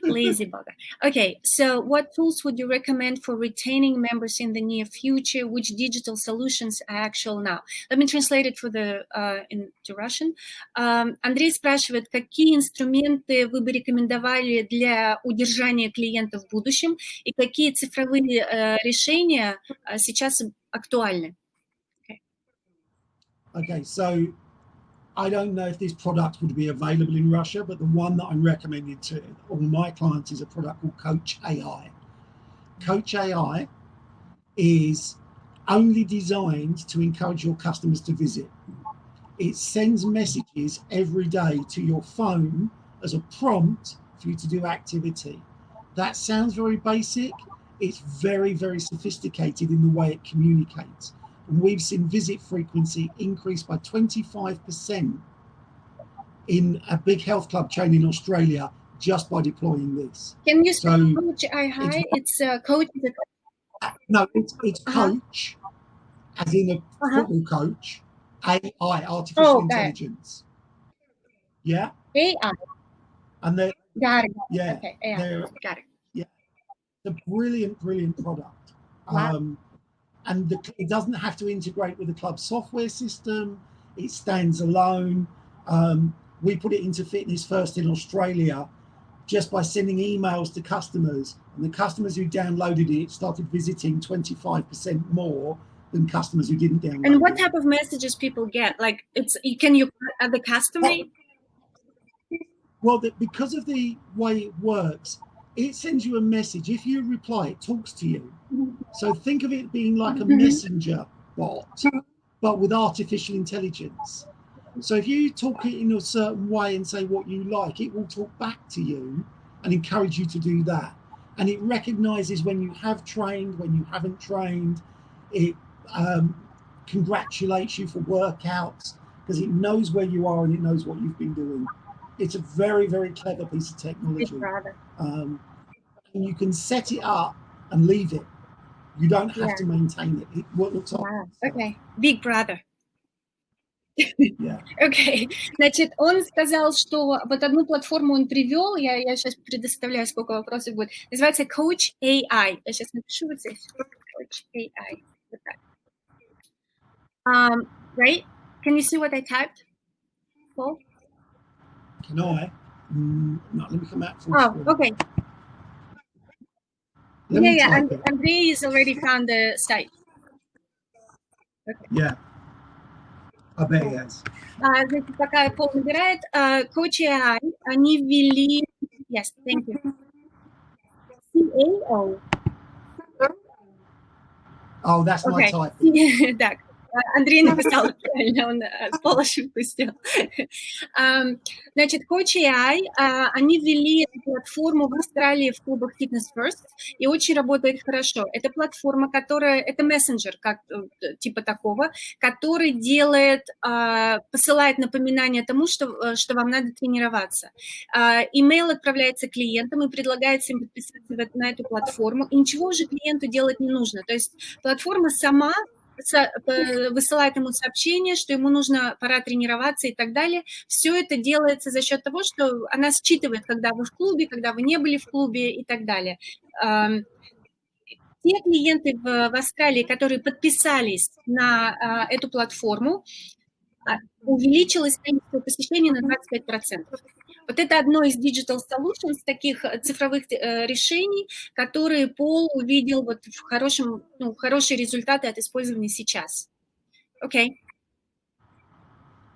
Lazy bugger. Okay, so what tools would you recommend for retaining members in the near future? Which digital solutions are actual now? Let me translate it into Russian. Андрей спрашивает, какие инструменты вы бы рекомендовали для удержания клиентов в будущем и какие цифровые решения сейчас актуальны? Okay, so I don't know if this product would be available in Russia, but the one that I'm recommending to all my clients is a product called Coach AI. Coach AI is only designed to encourage your customers to visit. It sends messages every day to your phone as a prompt for you to do activity. That sounds very basic. It's very, very sophisticated in the way it communicates. And we've seen visit frequency increase by 25% in a big health club chain in Australia just by deploying this. Can you say Coach AI? It's Coach. No, it's Coach, as in a football coach. AI, artificial intelligence. Yeah. AI. And they're got it. Yeah. Okay. AI. Got it. Yeah. It's a brilliant product. Wow. And it doesn't have to integrate with the club software system. It stands alone. We put it into Fitness First in Australia just by sending emails to customers. And the customers who downloaded it started visiting 25% more than customers who didn't download it. And what type of messages people get? Like, can you add the customer? Well, because of the way it works, it sends you a message. If you reply, it talks to you. So think of it being like a messenger bot, but with artificial intelligence. So if you talk it in a certain way and say what you like, it will talk back to you and encourage you to do that. And it recognizes when you have trained, when you haven't trained. It congratulates you for workouts. because it knows where you are and it knows what you've been doing. It's a very, very clever piece of technology. And you can set it up and leave it. You don't have to maintain it. It looks like. Okay, big brother. Yeah. Okay. Значит, он сказал, что вот одну платформу он привел, я сейчас предоставляю, сколько вопросов будет, называется Coach AI. Я сейчас напишу вот здесь. Coach AI. Вот так. Right? Can you see what I typed, Paul? Can I? No, let me come out. Okay. Andrei has already found the site. Okay. Yeah. I bet he has. Значит, пока Пол набирает, Coach AI, они ввели... Yes, thank you. CAO. Oh, that's my typing. Так. Андрей написал правильно, он Пол ошибку сделал. Значит, Coach AI, они ввели эту платформу в Австралии в клубах Fitness First, и очень работает хорошо. Это платформа, это мессенджер, как, типа такого, который посылает напоминание тому, что вам надо тренироваться. Имейл отправляется клиентам и предлагается им подписаться на эту платформу, и ничего уже клиенту делать не нужно. То есть платформа сама высылает ему сообщение, что ему пора тренироваться и так далее. Все это делается за счет того, что она считывает, когда вы в клубе, когда вы не были в клубе и так далее. Те клиенты в Австралии, которые подписались на эту платформу, увеличилось количество посещений на 25%. Вот это одно из digital solutions, таких цифровых решений, которые Пол увидел вот хорошие результаты от использования сейчас. Okay.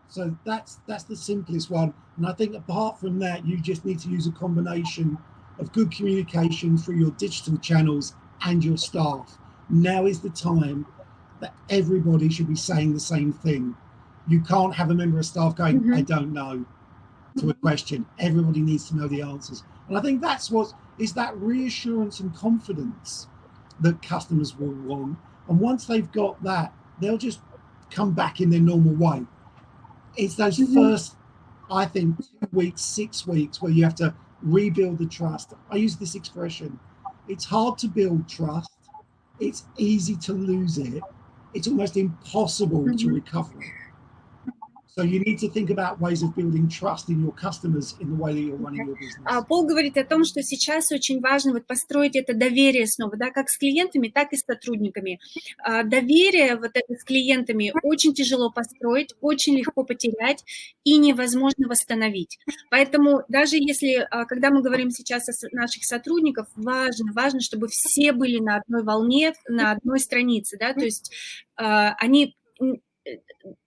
So that's the simplest one. And I think apart from that, you just need to use a combination of good communication through your digital channels and your staff. Now is the time that everybody should be saying the same thing. You can't have a member of staff going, I don't know, to a question. Everybody needs to know the answers. And I think that's what is that reassurance and confidence that customers will want. And once they've got that, they'll just come back in their normal way. It's those first, I think, 2 weeks, 6 weeks where you have to rebuild the trust. I use this expression. It's hard to build trust. It's easy to lose it. It's almost impossible to recover it. So you need to think about ways of building trust in your customers in the way that you're running your business. Пол говорит о том, что сейчас очень важно построить это доверие снова, да, как с клиентами, так и с сотрудниками. Доверие вот это с клиентами очень тяжело построить, очень легко потерять и невозможно восстановить. Поэтому даже если, когда мы говорим сейчас о наших сотрудниках, важно, чтобы все были на одной волне, на одной странице, да, то есть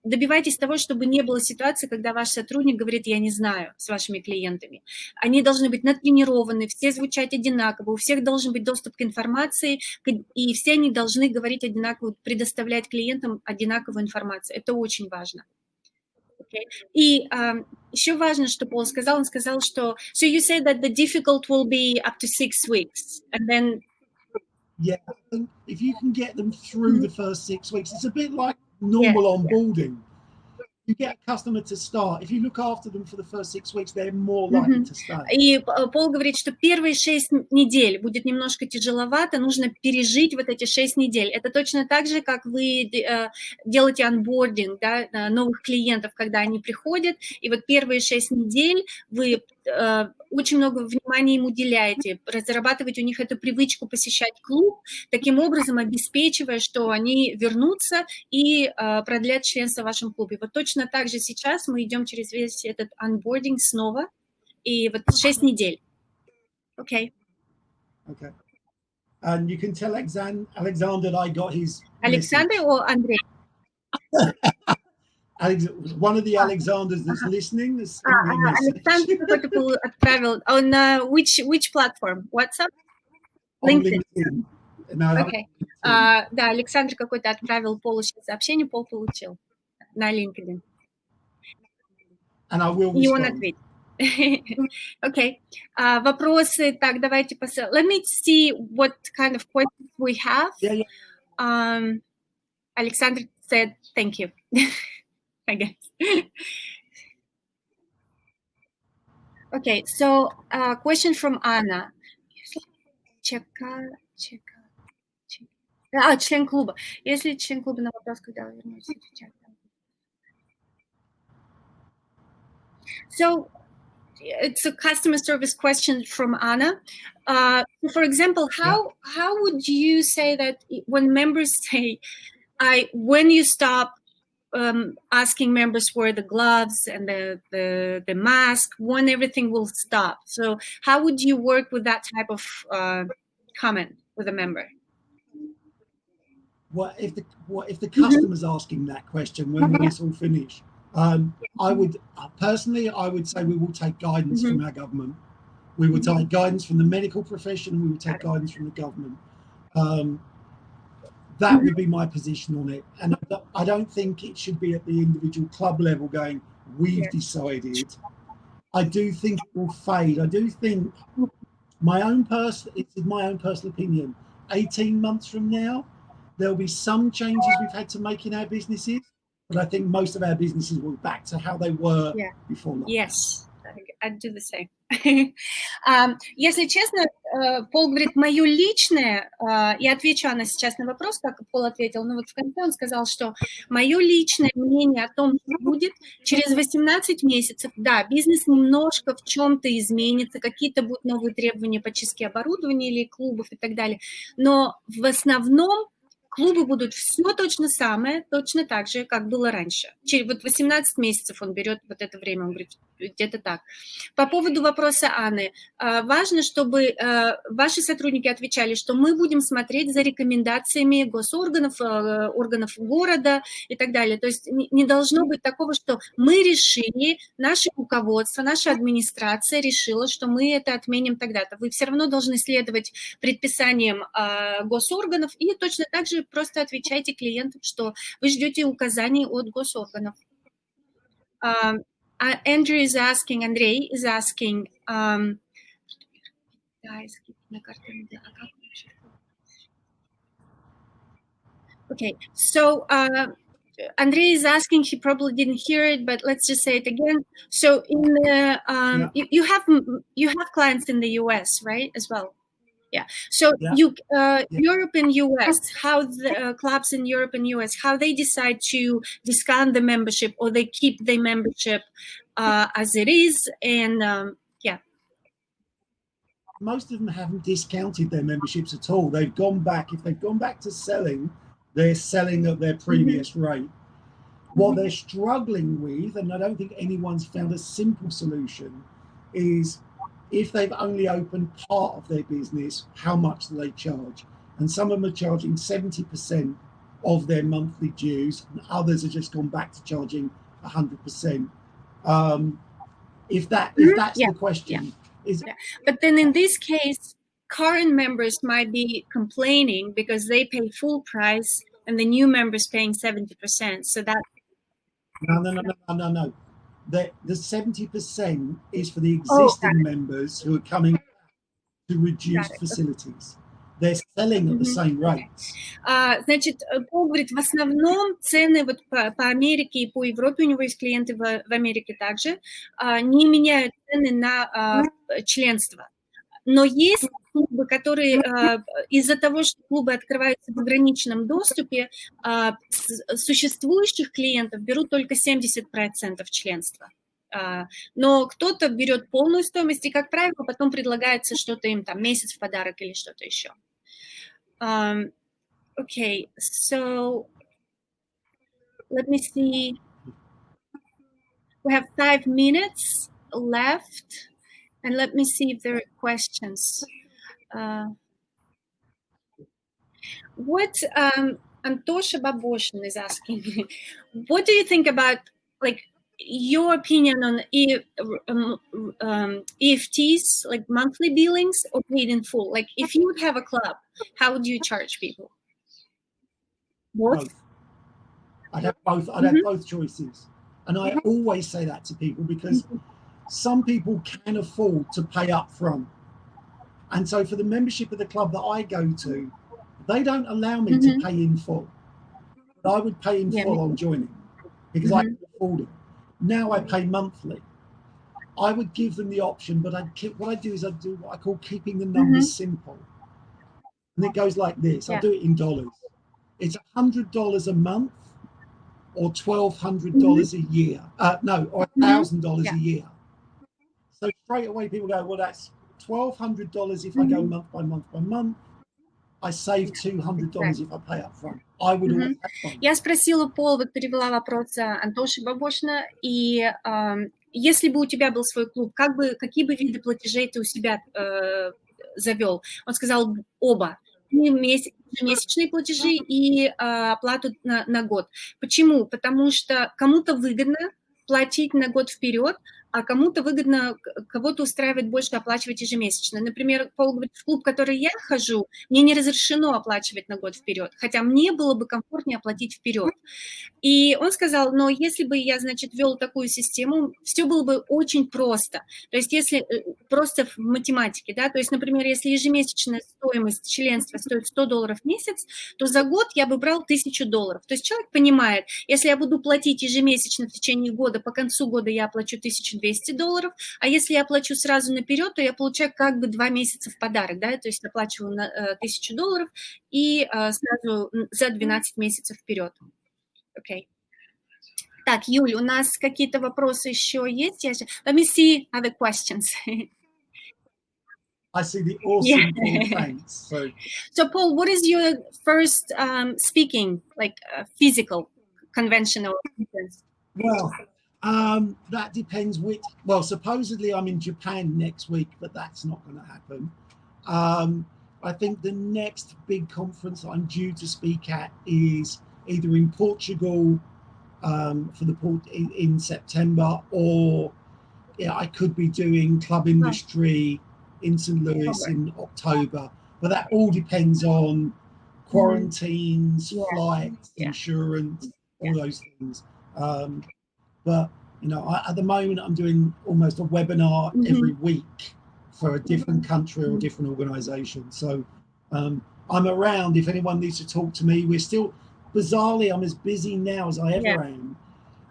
добивайтесь того, чтобы не было ситуации, когда ваш сотрудник говорит, я не знаю, с вашими клиентами. Они должны быть натренированы, все звучать одинаково, у всех должен быть доступ к информации, и все они должны говорить одинаково, предоставлять клиентам одинаковую информацию. Это очень важно. Okay. И еще важно, что Пол сказал, он сказал, что so you say that the difficult will be up to 6 weeks, and then yeah, if you can get them through the first 6 weeks, it's a bit like normal onboarding. You get a customer to start. If you look after them for the first 6 weeks, they're more likely to stay. И Пол говорит, что первые 6 недель будет немножко тяжеловато, нужно пережить вот эти 6 недель. Это точно так же, как вы делаете онбординг, да, новых клиентов, когда они приходят, и вот первые 6 недель вы очень много внимания им уделяете, разрабатываете у них эту привычку посещать клуб, таким образом обеспечивая, что они вернутся и продлят членство в вашем клубе. Вот точно так же сейчас мы идем через весь этот онбординг снова, и вот 6 недель. Okay. Okay. And you can tell Alexander that I got his Александр or Андрей? One of the Alexanders that's listening. Александр какой-то отправил. On which platform? WhatsApp? LinkedIn. Okay. Да, Александр какой-то отправил Полу сообщение, Пол получил на LinkedIn. And I will respond. И он ответит. Okay. Вопросы. Так, давайте посмотрим. Let me see what kind of questions we have. Yeah. Alexander said thank you. I guess. Okay, so question from Anna. Член клуба. Если член клуба на вопрос, когда вы вернетесь, отвечать. So it's a customer service question from Anna. For example, how would you say that when members say, when you stop asking members for the gloves and the mask, when everything will stop? So how would you work with that type of comment with a member? Well, if the customer's asking that question when it's all finished, I would personally, I would say we will take guidance from our government. We will take guidance from the medical profession, and we will take guidance from the government. That would be my position on it. And I don't think it should be at the individual club level going, we've decided. I do think it will fade. I do think it's my own personal opinion, 18 months from now, there'll be some changes we've had to make in our businesses, but I think most of our businesses will be back to how they were before lockdown. Yes, I'd do the same. Если честно, Пол говорит, мое личное, я отвечу, Анна, сейчас на вопрос, как Пол ответил, но вот в конце он сказал, что мое личное мнение о том, что будет через 18 месяцев, да, бизнес немножко в чем-то изменится, какие-то будут новые требования по чистке оборудования или клубов и так далее, но в основном клубы будут все точно самое, точно так же, как было раньше. Через вот 18 месяцев он берет вот это время, он говорит, где-то так. По поводу вопроса Анны, важно, чтобы ваши сотрудники отвечали, что мы будем смотреть за рекомендациями госорганов, органов города и так далее. То есть не должно быть такого, что мы решили, наше руководство, наша администрация решила, что мы это отменим тогда-то. Вы все равно должны следовать предписаниям госорганов и точно так же просто отвечайте клиентам, что вы ждете указаний от госорганов. Андрей is asking, okay, so Andrei is asking, he probably didn't hear it, but let's just say it again. So in the, you have clients in the US, right, as well? Yeah. So Europe and US, how the clubs in Europe and US, how they decide to discount the membership or they keep the membership as it is, and most of them haven't discounted their memberships at all. They've gone back. If they've gone back to selling, they're selling at their previous rate. What they're struggling with, and I don't think anyone's found a simple solution, is if they've only opened part of their business, how much do they charge? And some of them are charging 70% of their monthly dues, and others have just gone back to charging 100%. If that's the question. But then in this case, current members might be complaining because they pay full price and the new members paying 70%. So that... No. The 70% is for the existing members who are coming to reduced facilities. They're selling at the same rates. Значит, Пол говорит, в основном цены вот по Америке и по Европе, у него есть клиенты в Америке также, не меняют цены на членство. Но есть клубы, которые из-за того, что клубы открываются в ограниченном доступе, существующих клиентов берут только 70% членства. Но кто-то берет полную стоимость, и, как правило, потом предлагается что-то им там месяц в подарок или что-то еще. Okay, so let me see. We have 5 minutes left, and let me see if there are questions. What Antosha Baboshin is asking, what do you think about, like, your opinion on EFTs, like monthly billings or paid in full? Like, if you would have a club, how would you charge people? Both. I'd have both. I'd have both choices, and I always say that to people because some people can afford to pay up front, and so for the membership of the club that I go to, they don't allow me to pay in full. But I would pay in full on joining because I can afford it. Now I pay monthly. I would give them the option, but what I do is I do what I call keeping the numbers simple. And it goes like this. I'll do it in dollars. It's $100 a month or $1,200 a year. Or $1,000 a year. So straight away people go, well, that's $1,200 if I go month by month by month. I save $200 if I pay up front. I would always have fun. Я спросила Пол, вот перевела вопрос Антоши Бабошина, и если бы у тебя был свой клуб, какие бы виды платежей ты у себя завел? Он сказал оба. Месячные платежи и оплату на год. Почему? Потому что кому-то выгодно платить на год вперед, а кому-то выгодно, кого-то устраивает больше оплачивать ежемесячно. Например, Пол говорит, в клуб, в который я хожу, мне не разрешено оплачивать на год вперед, хотя мне было бы комфортнее оплатить вперед. И он сказал, но если бы я, значит, ввел такую систему, все было бы очень просто. То есть если просто в математике, да, то есть, например, если ежемесячная стоимость членства стоит $100 в месяц, то за год я бы брал $1000. То есть человек понимает, если я буду платить ежемесячно в течение года, по концу года я оплачу $1200, а если я оплачу сразу наперед, то я получаю как бы 2 месяца в подарок, да, то есть оплачиваю на $1000 и сразу за 12 месяцев вперед. Окей. Так, Юль, у нас какие-то вопросы еще есть? Let me see other questions. I see the awesome Paul, thanks. So Paul, what is your first speaking, like physical, conventional conference? Well, that depends well, supposedly I'm in Japan next week, but that's not going to happen. I think the next big conference I'm due to speak at is either in Portugal in September, or I could be doing club industry in St. Louis in October, but that all depends on quarantines, flights, insurance, all those things. But at the moment I'm doing almost a webinar every week for a different country or a different organization. So I'm around if anyone needs to talk to me. We're still, bizarrely, I'm as busy now as I ever am,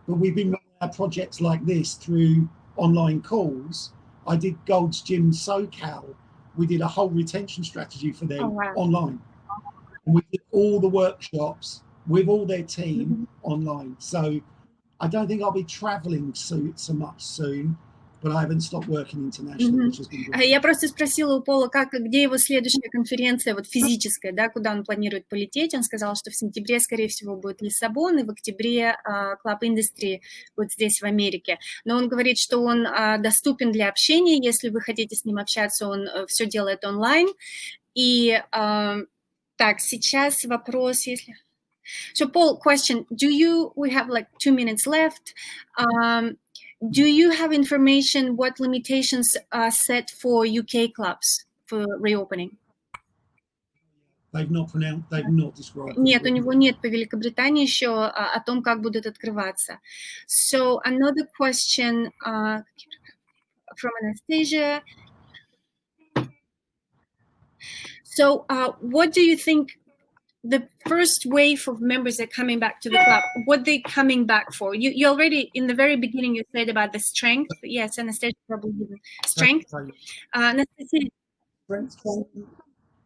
but we've been running our projects like this through online calls. I did Gold's Gym SoCal. We did a whole retention strategy for them online. And we did all the workshops with all their team online. So I don't think I'll be traveling so much soon, but I haven't stopped working internationally, which has been great. Я просто спросила у Пола, где его следующая конференция, вот физическая, да, куда он планирует полететь. Он сказал, что в сентябре, скорее всего, будет Лиссабон, и в октябре клуб индустрии будет здесь, в Америке. Но он говорит, что он доступен для общения, если вы хотите с ним общаться, он все делает онлайн. И так, сейчас вопрос, если... So Paul, question, we have like 2 minutes left. Do you have information what limitations are set for UK clubs for reopening? They've not described. Нет, у него нет по Великобритании еще о том, как будут открываться. So another question from Anastasia. So what do you think the first wave of members that are coming back to the club, what they're coming back for? You already, in the very beginning, you said about the strength. Yes, Anastasia probably didn't. Strength. Anastasia. Strength,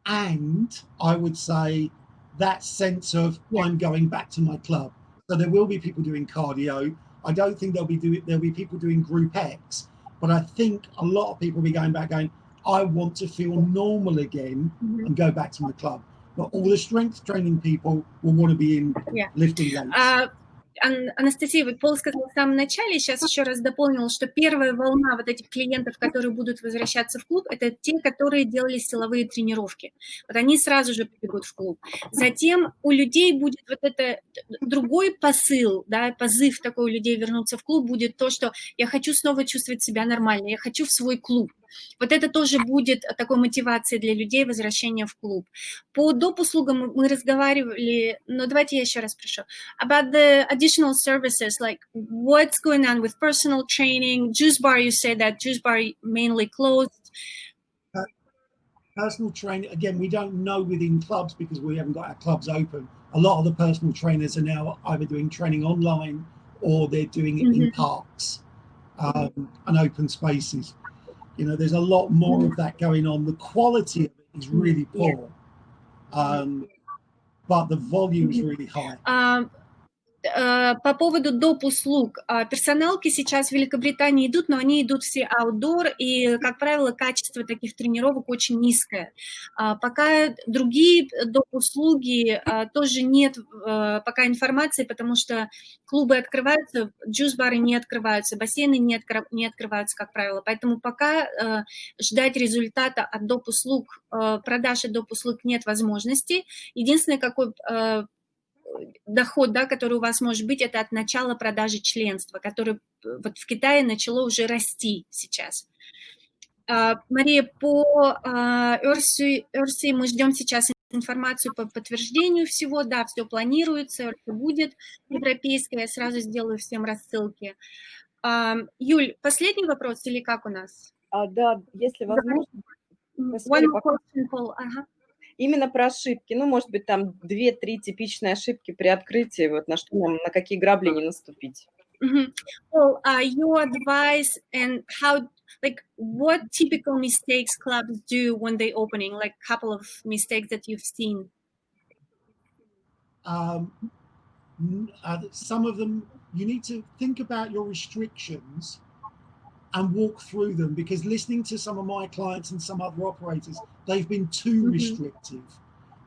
and I would say that sense of I'm going back to my club. So there will be people doing cardio. I don't think there'll be people doing group X, but I think a lot of people will be going back going, I want to feel normal again and go back to my club. But all the strength training people will want to be in lifting weights. Анастасия, вот Пол сказал в самом начале, сейчас еще раз дополнил, что первая волна вот этих клиентов, которые будут возвращаться в клуб, это те, которые делали силовые тренировки. Вот они сразу же прибегут в клуб. Затем у людей будет вот это другой посыл, да, позыв такой у людей вернуться в клуб будет то, что я хочу снова чувствовать себя нормально, я хочу в свой клуб. Вот это тоже будет такой мотивацией для людей возвращения в клуб. По доп. Услугам мы разговаривали, но давайте я еще раз прошу. About the additional services, like what's going on with personal training, juice bar, you said that juice bar mainly closed. Personal training, again, we don't know within clubs because we haven't got our clubs open. A lot of the personal trainers are now either doing training online or they're doing it in parks and open spaces. You know, there's a lot more of that going on. The quality of it is really poor, but the volume is really high. По поводу доп. Услуг. Персоналки сейчас в Великобритании идут, но они идут все аутдор, и, как правило, качество таких тренировок очень низкое. Пока другие доп. Услуги тоже нет пока информации, потому что клубы открываются, джуз-бары не открываются, бассейны не открываются, как правило. Поэтому пока ждать результата от доп. Услуг, продажи доп. Услуг нет возможности. Единственное, какой доход, да, который у вас может быть, это от начала продажи членства, который вот в Китае начало уже расти сейчас. Мария, по Эрси мы ждем сейчас информацию по подтверждению всего, да, все планируется, это будет европейское, я сразу сделаю всем рассылки. Юль, последний вопрос или как у нас? Да, если возможно. One more question, Paul. Именно про ошибки. Ну, может быть, там 2-3 типичные ошибки при открытии, вот на что нам, на какие грабли не наступить. Well, your advice and how, like, what typical mistakes clubs do when they opening, like a couple of mistakes that you've seen? Some of them, you need to think about your restrictions and walk through them, because listening to some of my clients and some other operators, they've been too restrictive.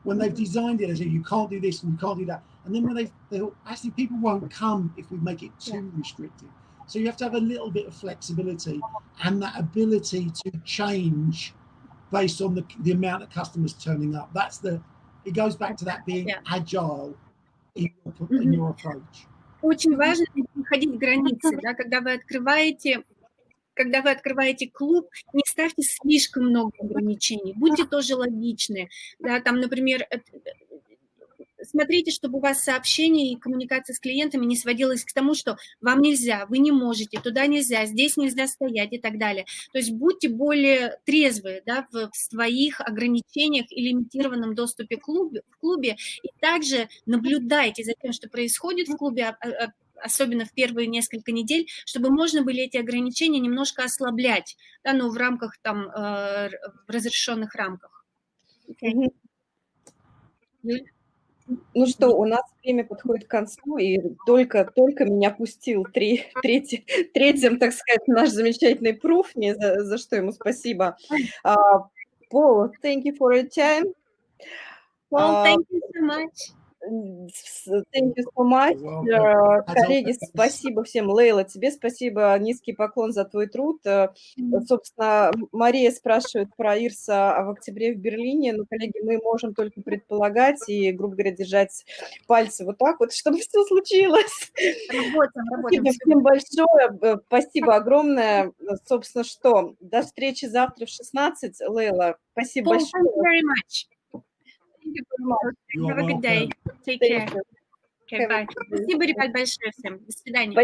When they've designed it, they say you can't do this and you can't do that. And then when they actually, people won't come if we make it too restrictive. So you have to have a little bit of flexibility and that ability to change based on the amount of customers turning up. It goes back to that being agile in your approach. Очень важно находить границы, да, когда вы открываете клуб, не ставьте слишком много ограничений, будьте тоже логичны. Да, там, например, смотрите, чтобы у вас сообщение и коммуникация с клиентами не сводилась к тому, что вам нельзя, вы не можете, туда нельзя, здесь нельзя стоять и так далее. То есть будьте более трезвые, да, в своих ограничениях и лимитированном доступе в клубе, и также наблюдайте за тем, что происходит в клубе, особенно в первые несколько недель, чтобы можно были эти ограничения немножко ослаблять, да, но в рамках там, в разрешенных рамках. Okay. Ну что, у нас время подходит к концу, и только меня пустил третьим, так сказать, наш замечательный пруфни, за что ему спасибо. Paul, thank you for your time. Paul, thank you so much. Thank you so much. Коллеги, спасибо всем. Лейла, тебе спасибо, низкий поклон за твой труд. Собственно, Мария спрашивает про Ирса в октябре в Берлине. Но, коллеги, мы можем только предполагать и, грубо говоря, держать пальцы вот так вот, чтобы все случилось. Работаем. Спасибо всем большое. Спасибо огромное. Собственно, что? До встречи завтра в 16. Лейла, спасибо большое. Thank you very much. Thank you very much. Have a good day. Take care. Okay, bye. Спасибо, ребят, большое всем. До свидания.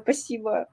Спасибо.